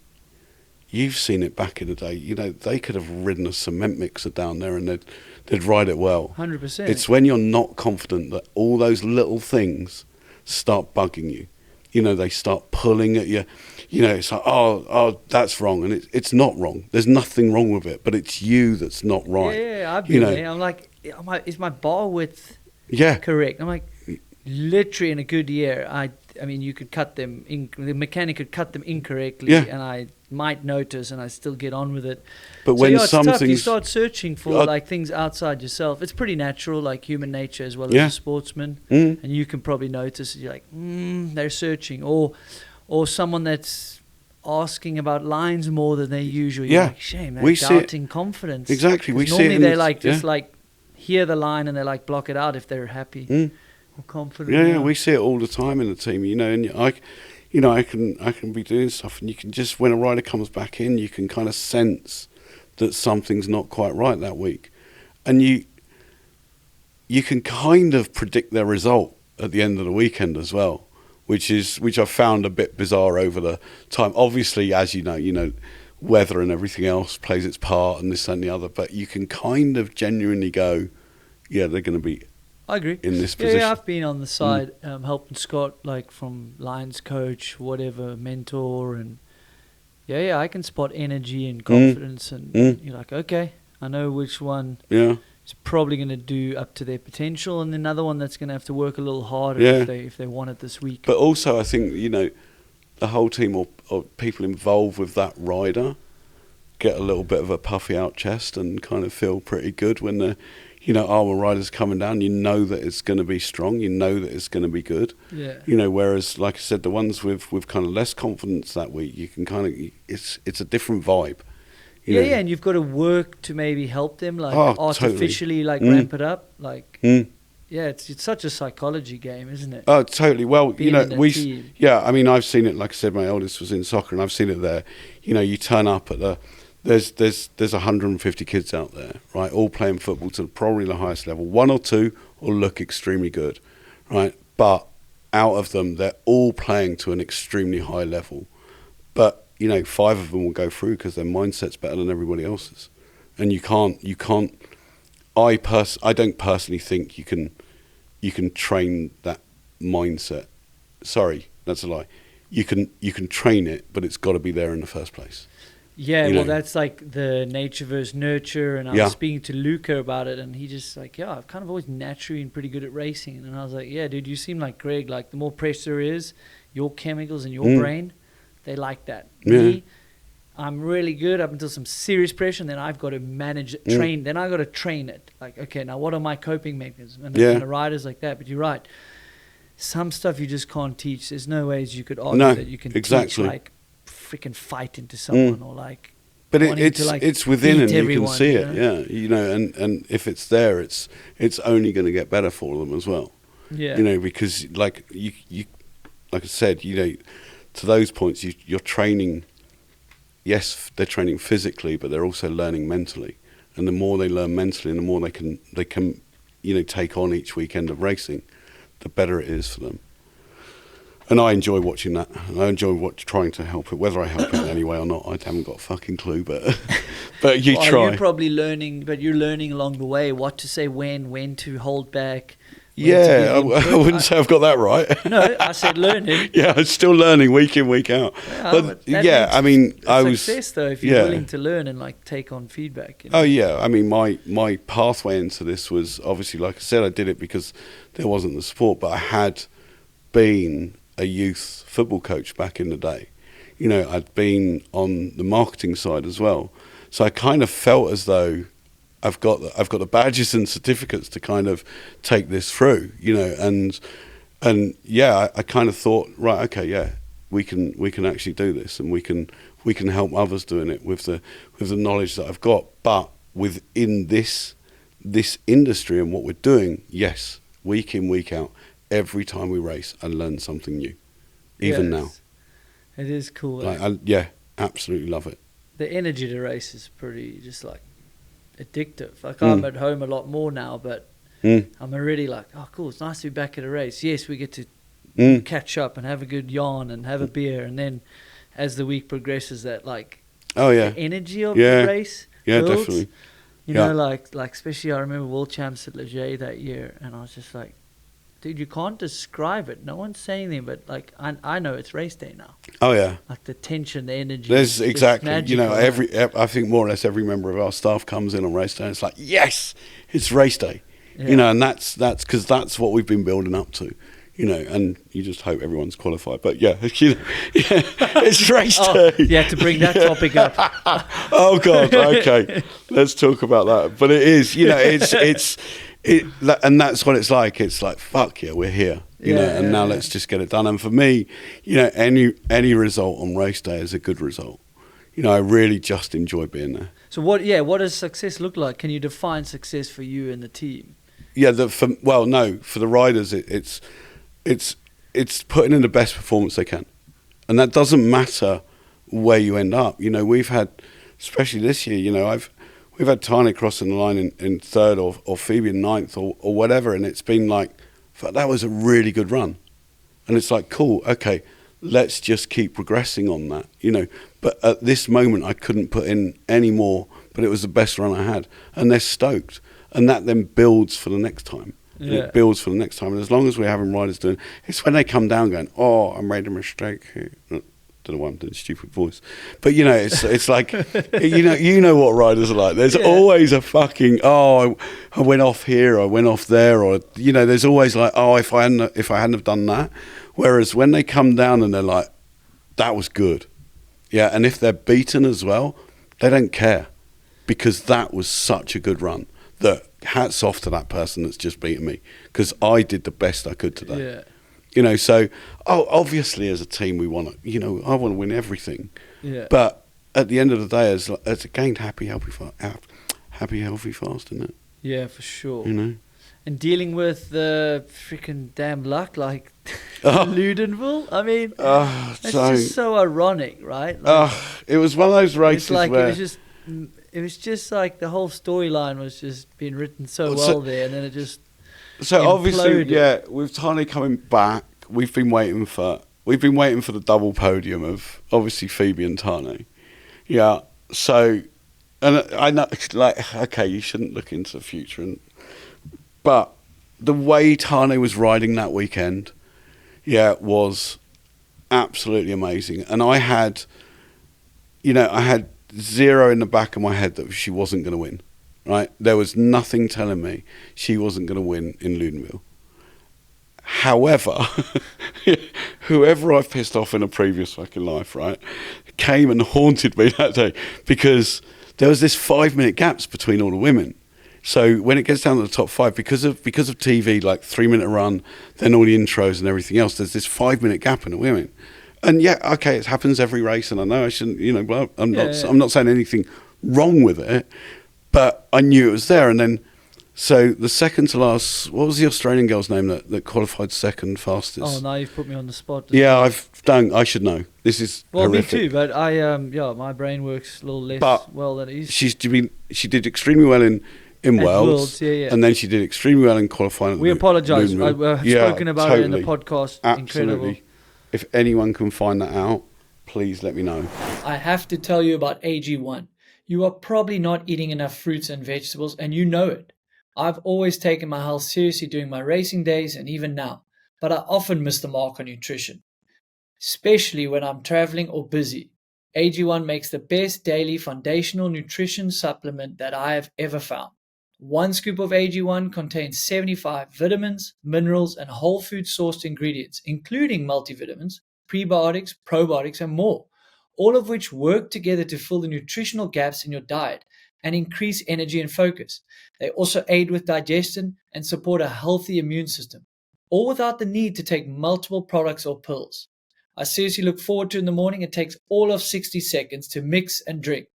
you've seen it back in the day. You know, they could have ridden a cement mixer down there and they'd ride it well. 100%. It's when you're not confident that all those little things start bugging you. You know, they start pulling at you. You know, it's like, oh, that's wrong. And it's not wrong. There's nothing wrong with it, but it's you that's not right. Yeah, I've been there. I'm like, is my bar width correct? I'm like, literally in a good year, I mean, you could cut them, the mechanic could cut them incorrectly, and I might notice, and I still get on with it. But when it's tough. You something's start searching for like things outside yourself. It's pretty natural, like human nature as well as a sportsman, and you can probably notice. You're like, they're searching, or someone that's asking about lines more than they usually. You're like, shame, they're doubting confidence. Exactly, we see it. Normally they're like just like hear the line and they like block it out if they're happy. Or confident. Yeah, we see it all the time in the team, you know, and I can be doing stuff, and you can just, when a rider comes back in, you can kind of sense that something's not quite right that week, and you can kind of predict their result at the end of the weekend as well, which I've found a bit bizarre over the time. Obviously, as you know, weather and everything else plays its part, and this and the other. But you can kind of genuinely go, yeah, they're going to be. I agree. In this position. Yeah, I've been on the side helping Scott, like from Lions coach, whatever, mentor, and yeah, I can spot energy and confidence, and you're like, okay, I know which one is probably going to do up to their potential, and another one that's going to have to work a little harder if they want it this week. But also, I think the whole team or people involved with that rider get a little bit of a puffy out chest and kind of feel pretty good when they're. When rider's coming down, you know that it's going to be strong. You know that it's going to be good. Yeah. Whereas, like I said, the ones with kind of less confidence that week, you can kind of it's a different vibe. Yeah, and you've got to work to maybe help them, like artificially, like ramp it up, like. Yeah, it's such a psychology game, isn't it? Oh, totally. Well, Being I've seen it. Like I said, my eldest was in soccer, and I've seen it there. You turn up at the. There's 150 kids out there, right, all playing football to probably the highest level. One or two will look extremely good, right? But out of them, they're all playing to an extremely high level. But, 5 of them will go through because their mindset's better than everybody else's. And you can't. I don't personally think you can train that mindset. Sorry, that's a lie. You can train it, but it's got to be there in the first place. Yeah, well, that's like the nature versus nurture, and I was speaking to Luca about it, and he just like, I've kind of always naturally been pretty good at racing, and I was like, yeah, dude, you seem like Greg, like the more pressure is, your chemicals in your brain, they like that. Me, I'm really good up until some serious pressure, and then I've got to manage it, train, then I've got to train it. Like, okay, now what are my coping mechanisms? And the riders like that, but you're right. Some stuff you just can't teach. There's no ways you could argue that you can teach, like, freaking fight into someone or like, but it's within and you can see it, and if it's there, it's only going to get better for them as well. Because like you like I said, to those points you're training. Yes, they're training physically, but they're also learning mentally, and the more they learn mentally and the more they can take on each weekend of racing, the better it is for them. And I enjoy watching that. I enjoy trying to help it. Whether I help it in any way or not, I haven't got a fucking clue. But you try. You're probably learning, but you're learning along the way what to say when to hold back. Yeah, I wouldn't say I've got that right. No, I said learning. Yeah, I'm still learning week in, week out. Yeah, I mean, success though if you're willing to learn and like take on feedback. Oh yeah, I mean, my pathway into this was obviously, like I said, I did it because there wasn't the support, but I had been a youth football coach back in the day. I'd been on the marketing side as well, so I kind of felt as though I've got the badges and certificates to kind of take this through, and I kind of thought, right, okay, yeah, we can actually do this, and we can help others doing it with the knowledge that I've got, but within this industry and what we're doing, yes, week in, week out. Every time we race, I learn something new, even now. It is cool. Absolutely love it. The energy to race is pretty just like addictive. Like I'm at home a lot more now, but I'm already like, oh, cool, it's nice to be back at a race. Yes, we get to catch up and have a good yarn and have a beer, and then as the week progresses, that like the energy of the race builds. Definitely. Like especially I remember World Champs at Leger that year, and I was just like, dude, you can't describe it. No one's saying anything, but like I know it's race day now. Oh yeah. Like the tension, the energy. There's exactly. I think more or less every member of our staff comes in on race day and it's like, yes, it's race day. Yeah. And that's because that's what we've been building up to. And you just hope everyone's qualified. But it's race day. You had to bring that topic up. Oh God. Okay, let's talk about that. But it is, and that's what it's like. It's like, fuck yeah, we're here, and now let's just get it done. And for me, any result on race day is a good result. I really just enjoy being there. So what does success look like? Can you define success for you and the team? Yeah, for the riders, it's putting in the best performance they can, and that doesn't matter where you end up. We've had, especially this year, we've had Tahnee crossing the line in third or Phoebe in ninth or whatever, and it's been like, that was a really good run. And it's like, cool, okay, let's just keep progressing on that, you know. But at this moment, I couldn't put in any more, but it was the best run I had. And they're stoked. And that then builds for the next time. And it builds for the next time. And as long as we're having riders doing, it's when they come down going, oh, I made a mistake here. Don't know why I'm doing a stupid voice, but you know, it's like, you know what riders are like. There's always a fucking, I went off here, I went off there, or you know, there's always like, if I hadn't have done that. Whereas when they come down and they're like, that was good, yeah, and if they're beaten as well, they don't care, because that was such a good run. That hats off to that person that's just beaten me, because I did the best I could today. Yeah. You know, so obviously as a team we want to, you know, I want to win everything. Yeah. But at the end of the day, as a gained happy, healthy, fast, isn't it? Yeah, for sure. You know, and dealing with the freaking damn luck like Ludenville. I mean, it's just so ironic, right? Like, it was one of those races like where it was just like the whole storyline was just being written so well there, and then it just. So imploded. Obviously, yeah, with Tahnee coming back, we've been waiting for the double podium of obviously Phoebe and Tahnee. Yeah. So, and I know, like, okay, you shouldn't look into the future, but the way Tahnee was riding that weekend, was absolutely amazing. And I had zero in the back of my head that she wasn't going to win. Right, there was nothing telling me she wasn't going to win in Ludenville. However, whoever I've pissed off in a previous fucking life, right, came and haunted me that day, because there was this 5-minute gaps between all the women. So when it gets down to the top 5, because of TV, like 3-minute run, then all the intros and everything else, there's this 5-minute gap in the women. And it happens every race, and I know I shouldn't, you know, I'm not saying anything wrong with it. But I knew it was there, and then, so the second to last, what was the Australian girl's name that qualified second fastest? Oh, now you've put me on the spot. Yeah, I should know. This is horrific. Me too, but my brain works a little less well than it is. She did extremely well in Worlds, and then she did extremely well in qualifying. We apologise. I've spoken about it in the podcast. Absolutely. Incredible. If anyone can find that out, please let me know. I have to tell you about AG1. You are probably not eating enough fruits and vegetables, and you know it. I've always taken my health seriously during my racing days and even now, but I often miss the mark on nutrition, especially when I'm traveling or busy. AG1 makes the best daily foundational nutrition supplement that I have ever found. 1 scoop of AG1 contains 75 vitamins, minerals, and whole food sourced ingredients, including multivitamins, prebiotics, probiotics, and more, all of which work together to fill the nutritional gaps in your diet and increase energy and focus. They also aid with digestion and support a healthy immune system, all without the need to take multiple products or pills. I seriously look forward to in the morning. It takes all of 60 seconds to mix and drink.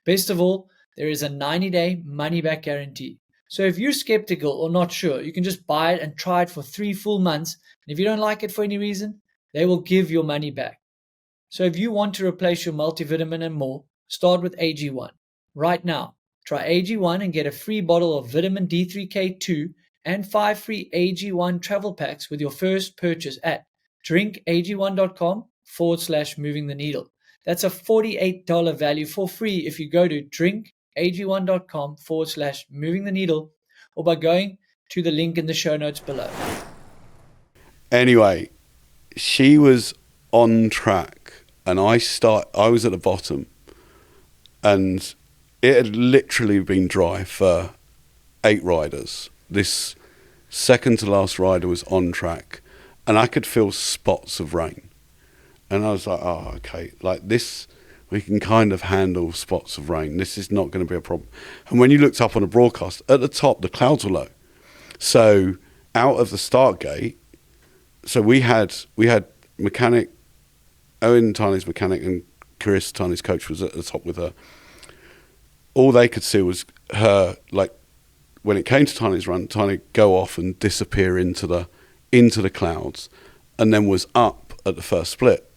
Best of all, there is a 90-day money-back guarantee. So if you're skeptical or not sure, you can just buy it and try it for 3 full months. And if you don't like it for any reason, they will give your money back. So if you want to replace your multivitamin and more, start with AG1. Right now, try AG1 and get a free bottle of vitamin D3K2 and 5 free AG1 travel packs with your first purchase at drinkag1.com/moving the needle. That's a $48 value for free if you go to drinkag1.com/moving the needle or by going to the link in the show notes below. Anyway, she was on track and I was at the bottom, and it had literally been dry for 8 riders. This second to last rider was on track and I could feel spots of rain. And I was like, oh, okay, like this, we can kind of handle spots of rain. This is not going to be a problem. And when you looked up on the broadcast, at the top, the clouds were low. So out of the start gate, so we had mechanic, Owen Tahnee's mechanic and Chris Tahnee's coach was at the top with her. All they could see was her, like, when it came to Tahnee's run, Tahnee go off and disappear into the clouds, and then was up at the first split.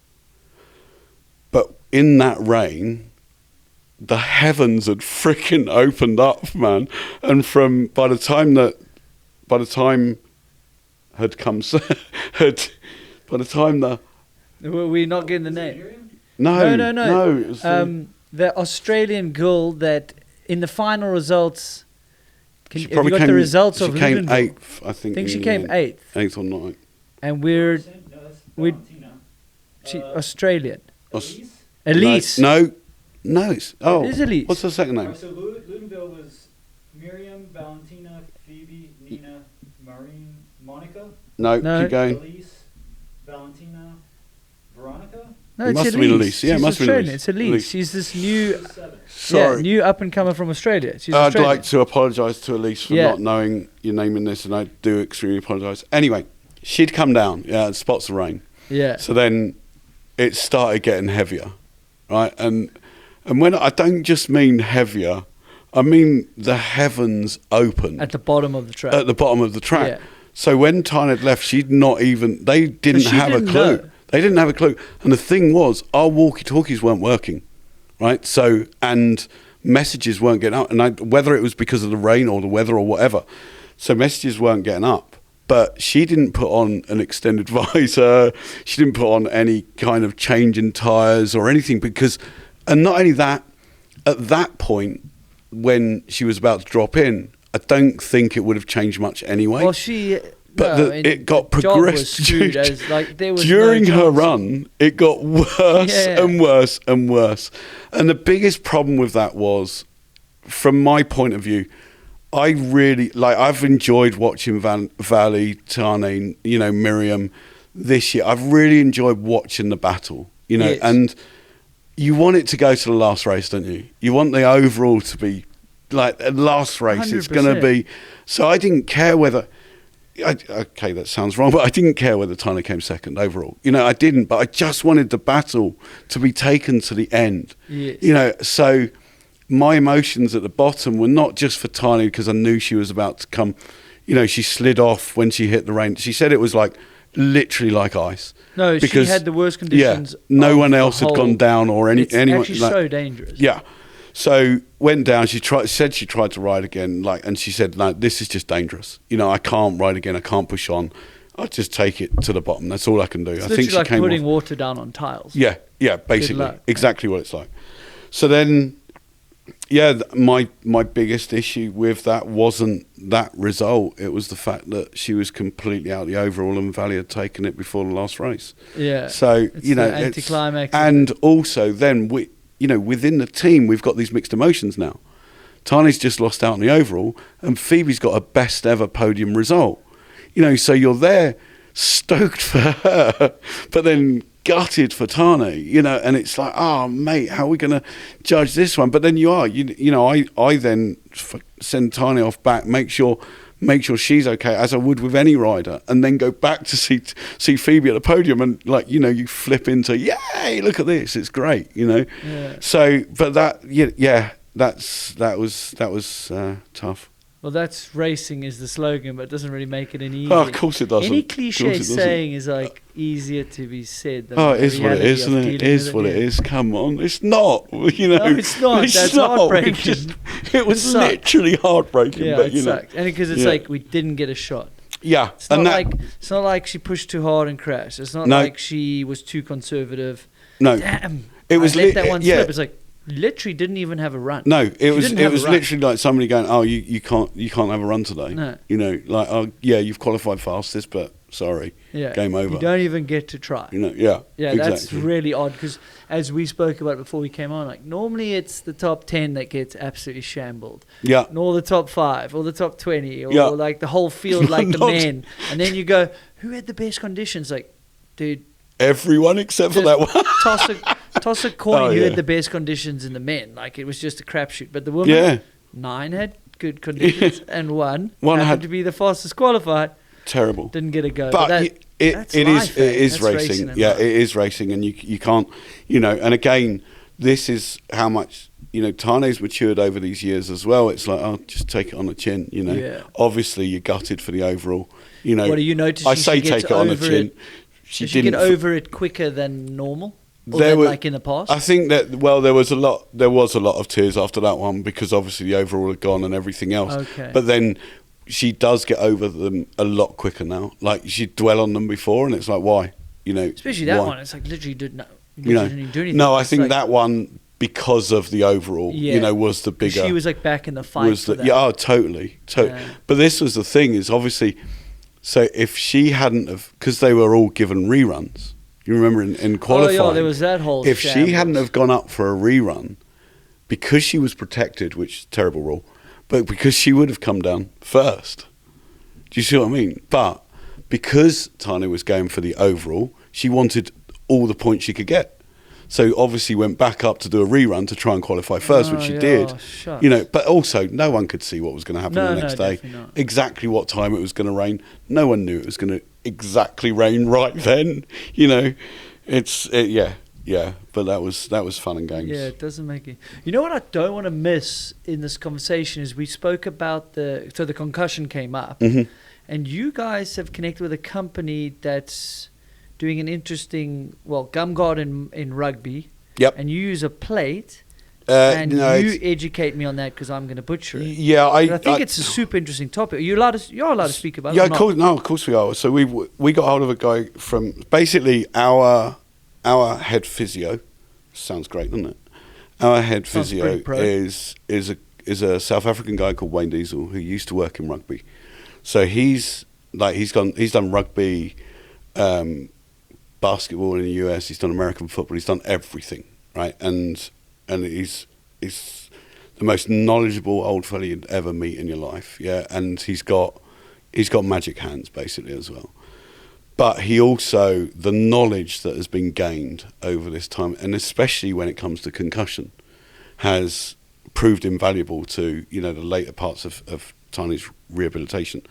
But in that rain, the heavens had freaking opened up, man. And by the time had by the time We're not getting the name. No. It was the Australian girl that in the final results. Have you got the results of Ludenville? She came Ludenville? 8th, I think. I think she came 8th. 8th or 9th. And we're Australian. Elise. No, it's It is Elise. What's the second name? So Ludenville was Miriam, Valentina, Phoebe, Nina, Maureen, Monica. No, keep going. Elise, Valentina, Veronica. No, It it's must have been Elise. Yeah, it must have been Elise. It's Elise. She's this new, Sorry. new up and comer from Australia. She's I'd Australian. like to apologise to Elise for not knowing your name in this, and I do extremely apologise. Anyway, she'd come down, and spots of rain. Yeah. So then it started getting heavier, right? And when I don't just mean heavier, I mean the heavens opened. At the bottom of the track. At the bottom of the track. Yeah. So when Tahnee had left, she'd not even, they didn't have a clue. Know. They didn't have a clue. And the thing was, our walkie-talkies weren't working, right? So, and messages weren't getting out. And whether it was because of the rain or the weather or whatever, so messages weren't getting up. But she didn't put on an extended visor. She didn't put on any kind of change in tyres or anything because, and not only that, at that point, when she was about to drop in, I don't think it would have changed much anyway. Well, it got progressed during no her run. It got worse and worse and worse. And the biggest problem with that was, from my point of view, I really I've enjoyed watching Valley, Tahnee, Miriam this year. I've really enjoyed watching the battle, yes. And you want it to go to the last race, don't you? You want the overall to be like the last race. 100%. It's going to be. So I didn't care whether. Okay, that sounds wrong, but I didn't care whether Tahnee came second overall. I didn't, but I just wanted the battle to be taken to the end. Yes. So my emotions at the bottom were not just for Tahnee because I knew she was about to come. She slid off when she hit the rain. She said it was literally like ice. No, because she had the worst conditions. Yeah, no one else had gone down or anyone. It's actually so dangerous. Yeah. So went down. She said she tried to ride again, and she said, "No, this is just dangerous. I can't ride again. I can't push on. I'll just take it to the bottom. That's all I can do." It's I think she like came putting off. water down on tiles. Yeah, basically, luck, exactly what it's like. So then, my biggest issue with that wasn't that result. It was the fact that she was completely out of the overall, and Valley had taken it before the last race. Yeah. So it's the anticlimax, and also then within the team, we've got these mixed emotions now. Tahnee's just lost out on the overall, and Phoebe's got a best ever podium result. So you're there stoked for her, but then gutted for Tahnee, and it's like, oh, mate, how are we going to judge this one? But then I then send Tahnee off back, make sure she's okay, as I would with any rider, and then go back to see Phoebe at the podium, and you flip into, yay, look at this, it's great, Yeah. So, but that was tough. Well, that's racing is the slogan, but it doesn't really make it any easier. Oh, of course it doesn't. Any cliche saying is easier to be said than it is what it is, isn't it? It is what it is. Come on, it's not. No, it's not. That's heartbreaking. It was literally heartbreaking. Yeah, but, it sucked. And because it's we didn't get a shot. Yeah, it's not like she pushed too hard and crashed. It's not like she was too conservative. No, damn. It was let that one slip. It's literally didn't even have a run. No, it was literally like somebody going, "Oh, you can't have a run today." No. "Oh, yeah, you've qualified fastest, but sorry, game over. You don't even get to try." Yeah, exactly. That's really odd because as we spoke about before we came on, normally it's the top 10 that gets absolutely shambled. Yeah. Or the top 5 or the top 20 or the whole field, the men, and then you go, who had the best conditions? Dude. Everyone except for that one. Toss a coin who had the best conditions in the men. It was just a crapshoot. But the women, 9 had good conditions and one happened to be the fastest qualified. Terrible. Didn't get a go. But it is racing. Yeah, it is racing, and you can't, and again, this is how much, Tahnee's matured over these years as well. It's just take it on the chin, Yeah. Obviously, you're gutted for the overall. What do you notice? I say take it on the chin. She get over it quicker than normal? Or in the past? I think that there was a lot of tears after that one because obviously the overall had gone and everything else. Okay. But then she does get over them a lot quicker now. She'd dwell on them before and it's like, why? especially that one. It's like literally didn't do anything. No, I think that one, because of the overall, was the bigger. She was like back in the fight. Totally. Yeah. But this was the thing, is obviously, so if she hadn't have, because they were all given reruns. You remember in qualifying? Oh yeah, there was that whole. If she hadn't have gone up for a rerun, because she was protected, which is a terrible rule, but because she would have come down first. Do you see what I mean? But because Tahnee was going for the overall, she wanted all the points she could get. So obviously went back up to do a rerun to try and qualify first, which she did. But also no one could see what was going to happen the next day. Not. Exactly what time it was going to rain. No one knew it was going to exactly rain right then. But that was fun and games. Yeah, it doesn't make it. You know what I don't want to miss in this conversation is we spoke about the Concussion came up, and you guys have connected with a company that's doing an interesting, gum guard in rugby. Yep. And you use a plate, and you educate me on that because I'm going to butcher it. Yeah, I think it's a super interesting topic. You're allowed to speak about it. Yeah, of course we are. So we got hold of a guy from basically our head physio. Sounds great, doesn't it? Our head physio is a South African guy called Wayne Diesel who used to work in rugby. So he's done rugby. Basketball in the US, he's done American football, he's done everything, right? And he's the most knowledgeable old fella you'd ever meet in your life, yeah. And he's got magic hands basically as well. But he also, the knowledge that has been gained over this time, and especially when it comes to concussion, has proved invaluable to the later parts of Tahnee's rehabilitation.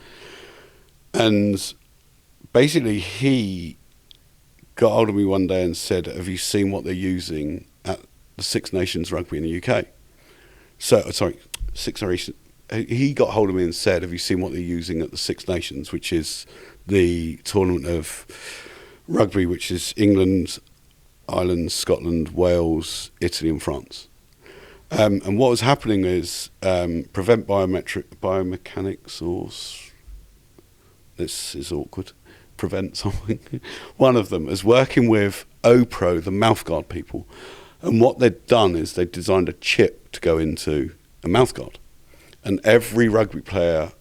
And basically he got hold of me one day and said, have you seen what they're using at the Six Nations rugby in the UK? He got hold of me and said, have you seen what they're using at the Six Nations, which is the tournament of rugby, which is England, Ireland, Scotland, Wales, Italy and France. And what was happening is Prevent Biomechanics, or this is awkward, Prevent something. One of them is working with OPRO, the mouthguard people. And what they'd done is they designed a chip to go into a mouthguard. And every rugby player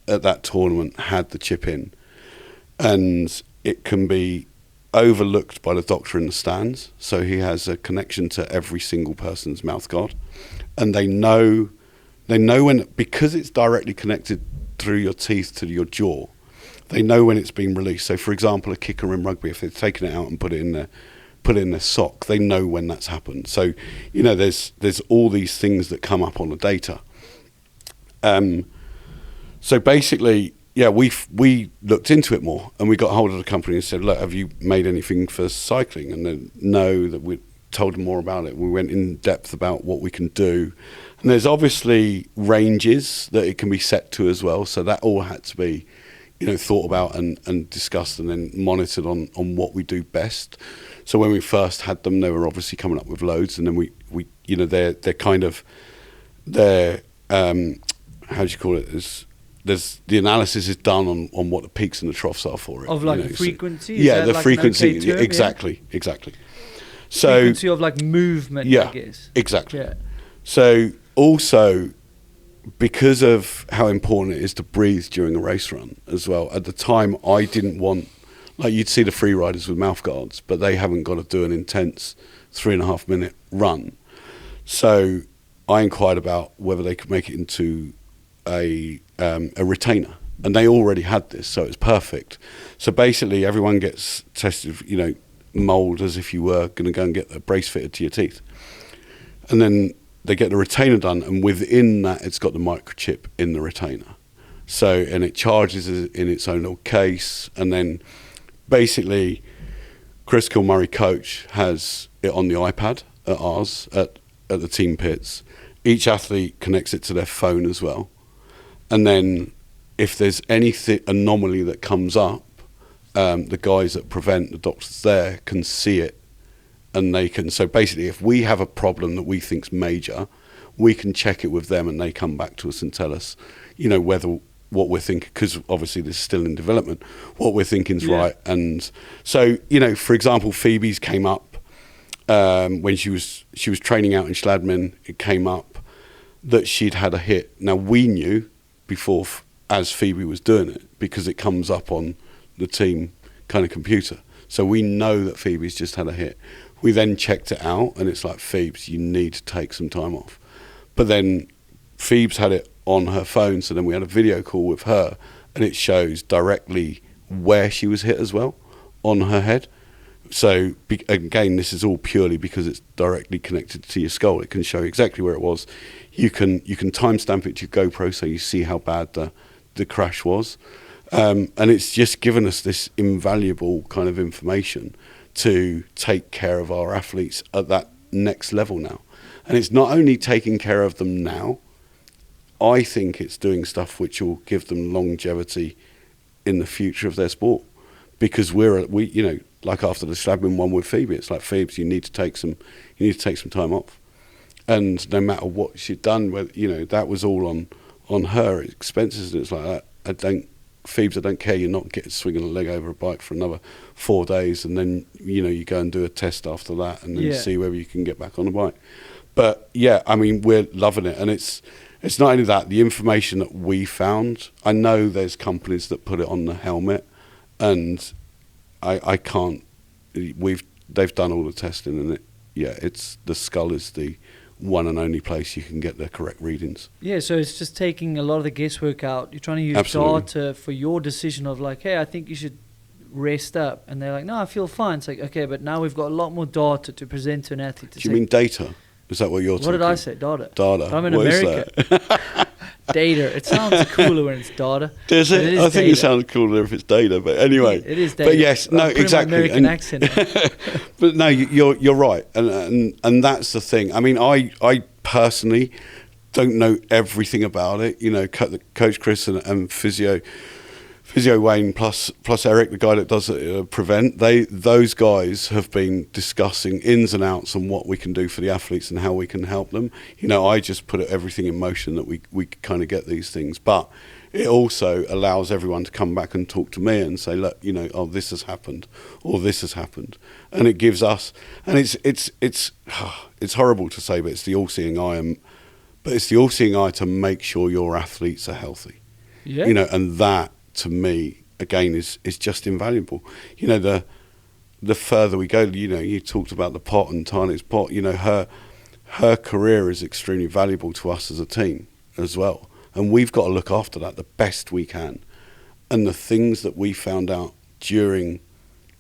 at that tournament had the chip in. And it can be overlooked by the doctor in the stands. So he has a connection to every single person's mouthguard. And they know when, because it's directly connected through your teeth to your jaw, they know when it's been released. So, for example, a kicker in rugby, if they've taken it out and put it in their sock, they know when that's happened. So, there's all these things that come up on the data. So basically, we looked into it more, and we got hold of the company and said, look, have you made anything for cycling? And then that we told them more about it. We went in depth about what we can do. And there's obviously ranges that it can be set to as well. So that all had to be thought about and discussed and then monitored on what we do best. So when we first had them, they were obviously coming up with loads, and then we how do you call it? There's the analysis is done on what the peaks and the troughs are for it. Of like the frequency? Yeah, the frequency. Term, exactly. So frequency of like movement, I guess. Exactly. Yeah. So also, because of how important it is to breathe during a race run as well, at the time I didn't want, like you'd see the free riders with mouth guards, but they haven't got to do an intense 3.5 minute run. So I inquired about whether they could make it into a retainer, and they already had this, so it's perfect. So basically everyone gets tested, mould as if you were going to go and get a brace fitted to your teeth. And then they get the retainer done, and within that, it's got the microchip in the retainer. So, and it charges in its own little case. And then basically, Chris Kilmurray, coach, has it on the iPad at ours, at the team pits. Each athlete connects it to their phone as well. And then if there's any anomaly that comes up, the guys that Prevent, the doctors there, can see it. And they can, so basically if we have a problem that we think's major, we can check it with them, and they come back to us and tell us, whether what we're thinking, because obviously this is still in development, what we're thinking is right. And so, you know, for example, Phoebe's came up when she was training out in Schladming. It came up that she'd had a hit. Now, we knew before, as Phoebe was doing it, because it comes up on the team kind of computer. So we know that Phoebe's just had a hit. We then checked it out, and it's like, Phoebes, you need to take some time off. But then Phoebes had it on her phone, so then we had a video call with her, and it shows directly where she was hit as well on her head. So again, this is all purely because it's directly connected to your skull. It can show exactly where it was. You can timestamp it to your GoPro, so you see how bad the crash was. And it's just given us this invaluable kind of information to take care of our athletes at that next level now. And it's not only taking care of them now, I think it's doing stuff which will give them longevity in the future of their sport. Because we you know, like after the Schladming one with Phoebe, it's like, Phoebe, you need to take some time off. And no matter what she'd done, you know, that was all on her expenses. And it's like, Phoebes, I don't care. You're not swinging a leg over a bike for another 4 days, and then, you know, you go and do a test after that, and then see whether you can get back on the bike. But yeah, I mean, we're loving it, and it's not only that. The information that we found, I know there's companies that put it on the helmet, and I can't. They've done all the testing, and it's the skull is the one and only place you can get the correct readings. Yeah, so it's just taking a lot of the guesswork out. You're trying to use data for your decision of like, hey, I think you should rest up. And they're like, no, I feel fine. It's like, okay, but now we've got a lot more data to present to an athlete. Do you mean data? Is that what you're talking? What did I say? Data. Data. I'm in America. Data. It sounds cooler when it's data. Does it? I think it sounds cooler if it's data, but anyway. It is data. But yes, no, exactly. American accent. But no, you're right, and that's the thing. I mean, I personally don't know everything about it. You know, Coach Chris and physio Wayne plus Eric, the guy that does Prevent, those guys have been discussing ins and outs on what we can do for the athletes and how we can help them. You know, I just put everything in motion that we kind of get these things, but it also allows everyone to come back and talk to me and say, look, you know, oh, this has happened, or this has happened, and it gives us, and it's horrible to say, but it's the all-seeing eye, but it's the all-seeing eye to make sure your athletes are healthy. Yeah. You know, and that, to me, again, is just invaluable. You know, the further we go, you know, you talked about the pot and Tahnee's pot, you know, her career is extremely valuable to us as a team as well. And we've got to look after that the best we can. And the things that we found out during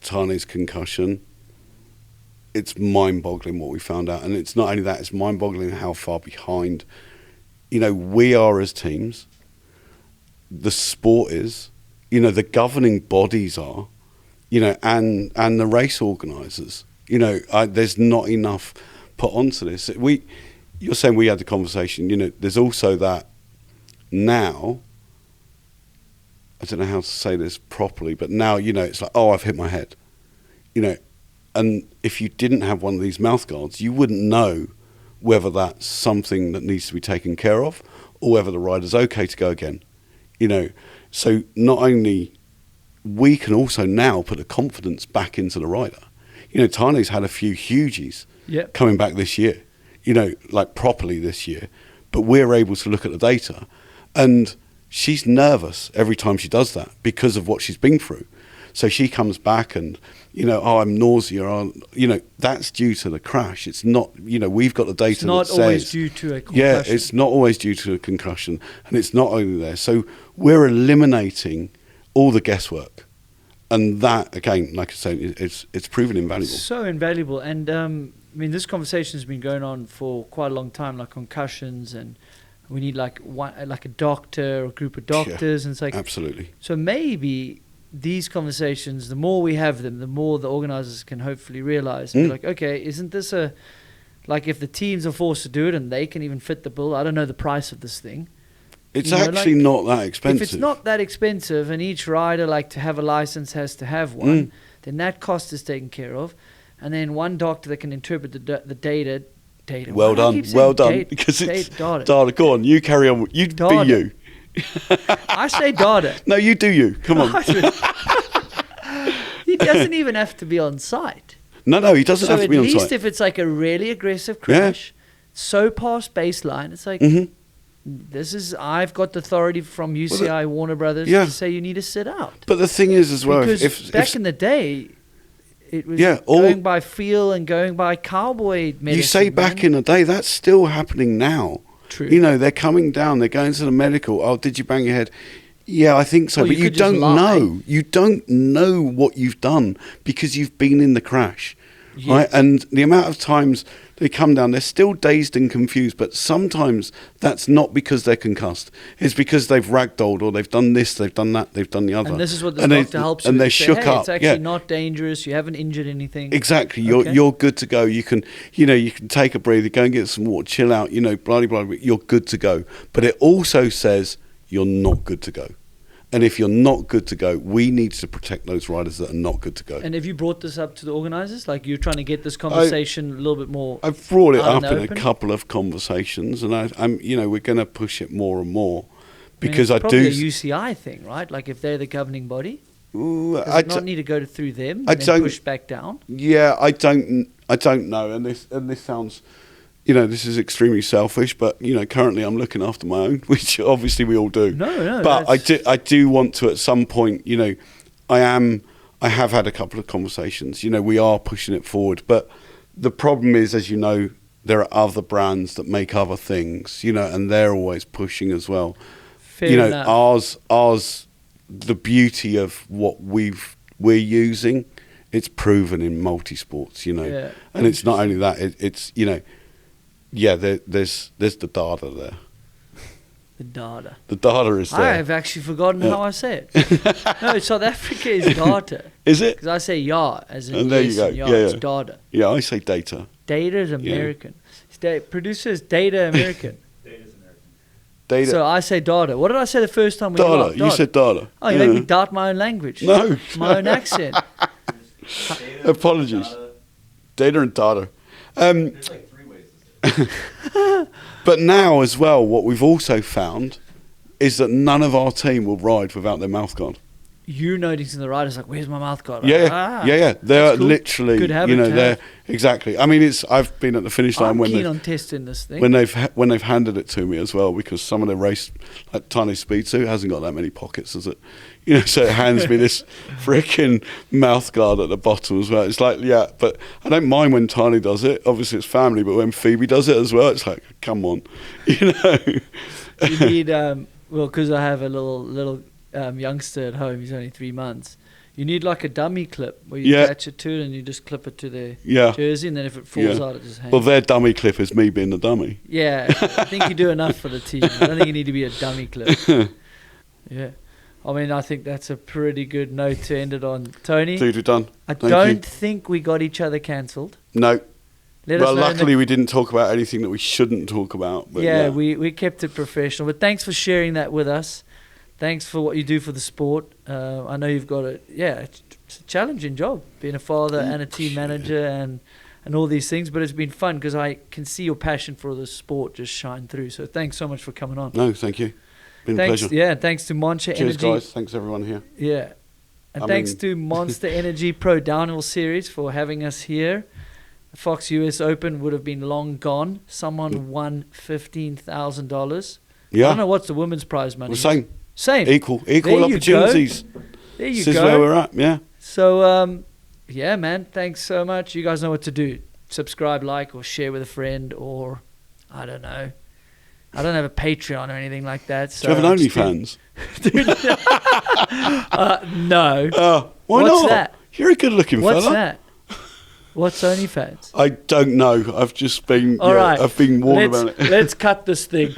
Tahnee's concussion, it's mind-boggling what we found out. And it's not only that, it's mind-boggling how far behind, you know, we are as teams. The sport is, you know, the governing bodies are, you know, and the race organisers, you know, there's not enough put onto this. You're saying we had the conversation, you know, there's also that now, I don't know how to say this properly, but now, you know, it's like, oh, I've hit my head, you know, and if you didn't have one of these mouth guards, you wouldn't know whether that's something that needs to be taken care of or whether the rider's okay to go again. You know, so not only we can also now put the confidence back into the rider. You know, Tahnee's had a few hugies coming back this year, you know, like properly this year, but we're able to look at the data, and she's nervous every time she does that because of what she's been through. So she comes back and, you know, oh, I'm nausea. You know, that's due to the crash. It's not, you know, we've got the data that says. It's not always due to a concussion. Yeah, it's not always due to a concussion. And it's not only there. So we're eliminating all the guesswork. And that, again, like I said, it's proven invaluable. So invaluable. And, I mean, this conversation has been going on for quite a long time, like concussions, and we need like a doctor or a group of doctors. And it's like. Absolutely. So maybe these conversations, the more we have them, the more the organisers can hopefully realise. Like, okay, isn't this like if the teams are forced to do it and they can even fit the bill, I don't know the price of this thing. It's actually not that expensive. If it's not that expensive and each rider, like to have a licence, has to have one, then that cost is taken care of. And then one doctor that can interpret the data. Well done. Because it's data. Go on, you carry on. You be you. I say data. No, you do you. Come on. He doesn't even have to be on site. No, he doesn't have to be on site. So at least if it's like a really aggressive crash, so past baseline, it's like, I've got the authority from UCI Warner Brothers to say you need to sit out. But the thing is as well, because back in the day, it was going by feel and going by cowboy medicine. You say back in the day, that's still happening now. True. You know, they're coming down, they're going to the medical. Oh, did you bang your head? Yeah, I think so. But you don't know. You don't know what you've done because you've been in the crash. Yes. Right? And the amount of times they come down, they're still dazed and confused, but sometimes that's not because they're concussed. It's because they've ragdolled or they've done this, they've done that, they've done the other. And this is what the doctor helps you with. And they shook up. It's actually not dangerous. You haven't injured anything. Exactly. You're good to go. You can take a breather, go and get some water, chill out, blah, blah, blah. You're good to go. But it also says you're not good to go. And if you're not good to go, we need to protect those riders that are not good to go. And have you brought this up to the organisers? Like, you're trying to get this conversation a little bit more. I've brought it up in a couple of conversations, and I'm we're going to push it more and more because it's probably a UCI thing, right? Like, if they're the governing body, does it not need to go through them and then push back down? Yeah, I don't know, and this sounds. This is extremely selfish, but currently I'm looking after my own, which obviously we all do. No. But I do want to at some point. I have had a couple of conversations. We are pushing it forward, but the problem is, as you know, there are other brands that make other things. And they're always pushing as well. Fair enough. Ours, the beauty of what we're using, it's proven in multi-sports. And it's not only that. It's Yeah, there's the data there. The data. The data is there. I have actually forgotten how I say it. No, South Africa is data. Is it? Because I say as in and there yes, you go. it's data. Yeah, I say data. Data is American. Producers, data American. Data's American. Data. So I say data. What did I say the first time we Data. You said data. Oh, you made me doubt my own language. No. My own accent. Apologies. Data and data. There's like 3 ways to say it. But now as well, what we've also found is that none of our team will ride without their mouth guard. You noticing the riders like, where's my mouth guard? Yeah. They're cool. literally, Good habit they're exactly. I mean, I've been at the finish line I'm keen on testing this thing. when they've handed it to me as well, because some of the race, like Tahnee Speed Suit, hasn't got that many pockets, has it? So it hands me this freaking mouth guard at the bottom as well. It's like, but I don't mind when Tahnee does it. Obviously, it's family, but when Phoebe does it as well, it's like, come on, You need because I have a little youngster at home. He's only 3 months. You need like a dummy clip where you attach it to it and you just clip it to their jersey, and then if it falls out, it just hangs. Well, their dummy clip is me being the dummy. Yeah, I think you do enough for the team. I don't think you need to be a dummy clip. Yeah. I mean, I think that's a pretty good note to end it on. Tony? Dude, we're done. I don't think we got each other cancelled. No. Well, luckily we didn't talk about anything that we shouldn't talk about. But yeah, we kept it professional. But thanks for sharing that with us. Thanks for what you do for the sport. I know you've got it's a challenging job, being a father and a team manager and all these things. But it's been fun because I can see your passion for the sport just shine through. So thanks so much for coming on. No, thank you. Been a pleasure. Yeah, thanks to Monster Energy. Cheers, guys. Thanks, everyone here. Yeah. And thanks to Monster Energy Pro Downhill Series for having us here. The Fox US Open would have been long gone. Someone won $15,000. Yeah. I don't know what's the women's prize money. Well, same. Equal there opportunities. There you go. This is where we're at, yeah. So, yeah, man, thanks so much. You guys know what to do. Subscribe, like, or share with a friend, or, I don't know. I don't have a Patreon or anything like that. So do you have an OnlyFans? No. Why What's not? that? You're a good-looking fella. What's that? What's OnlyFans? I don't know. I've just been. All right. I've been warned about it. Let's cut this thing.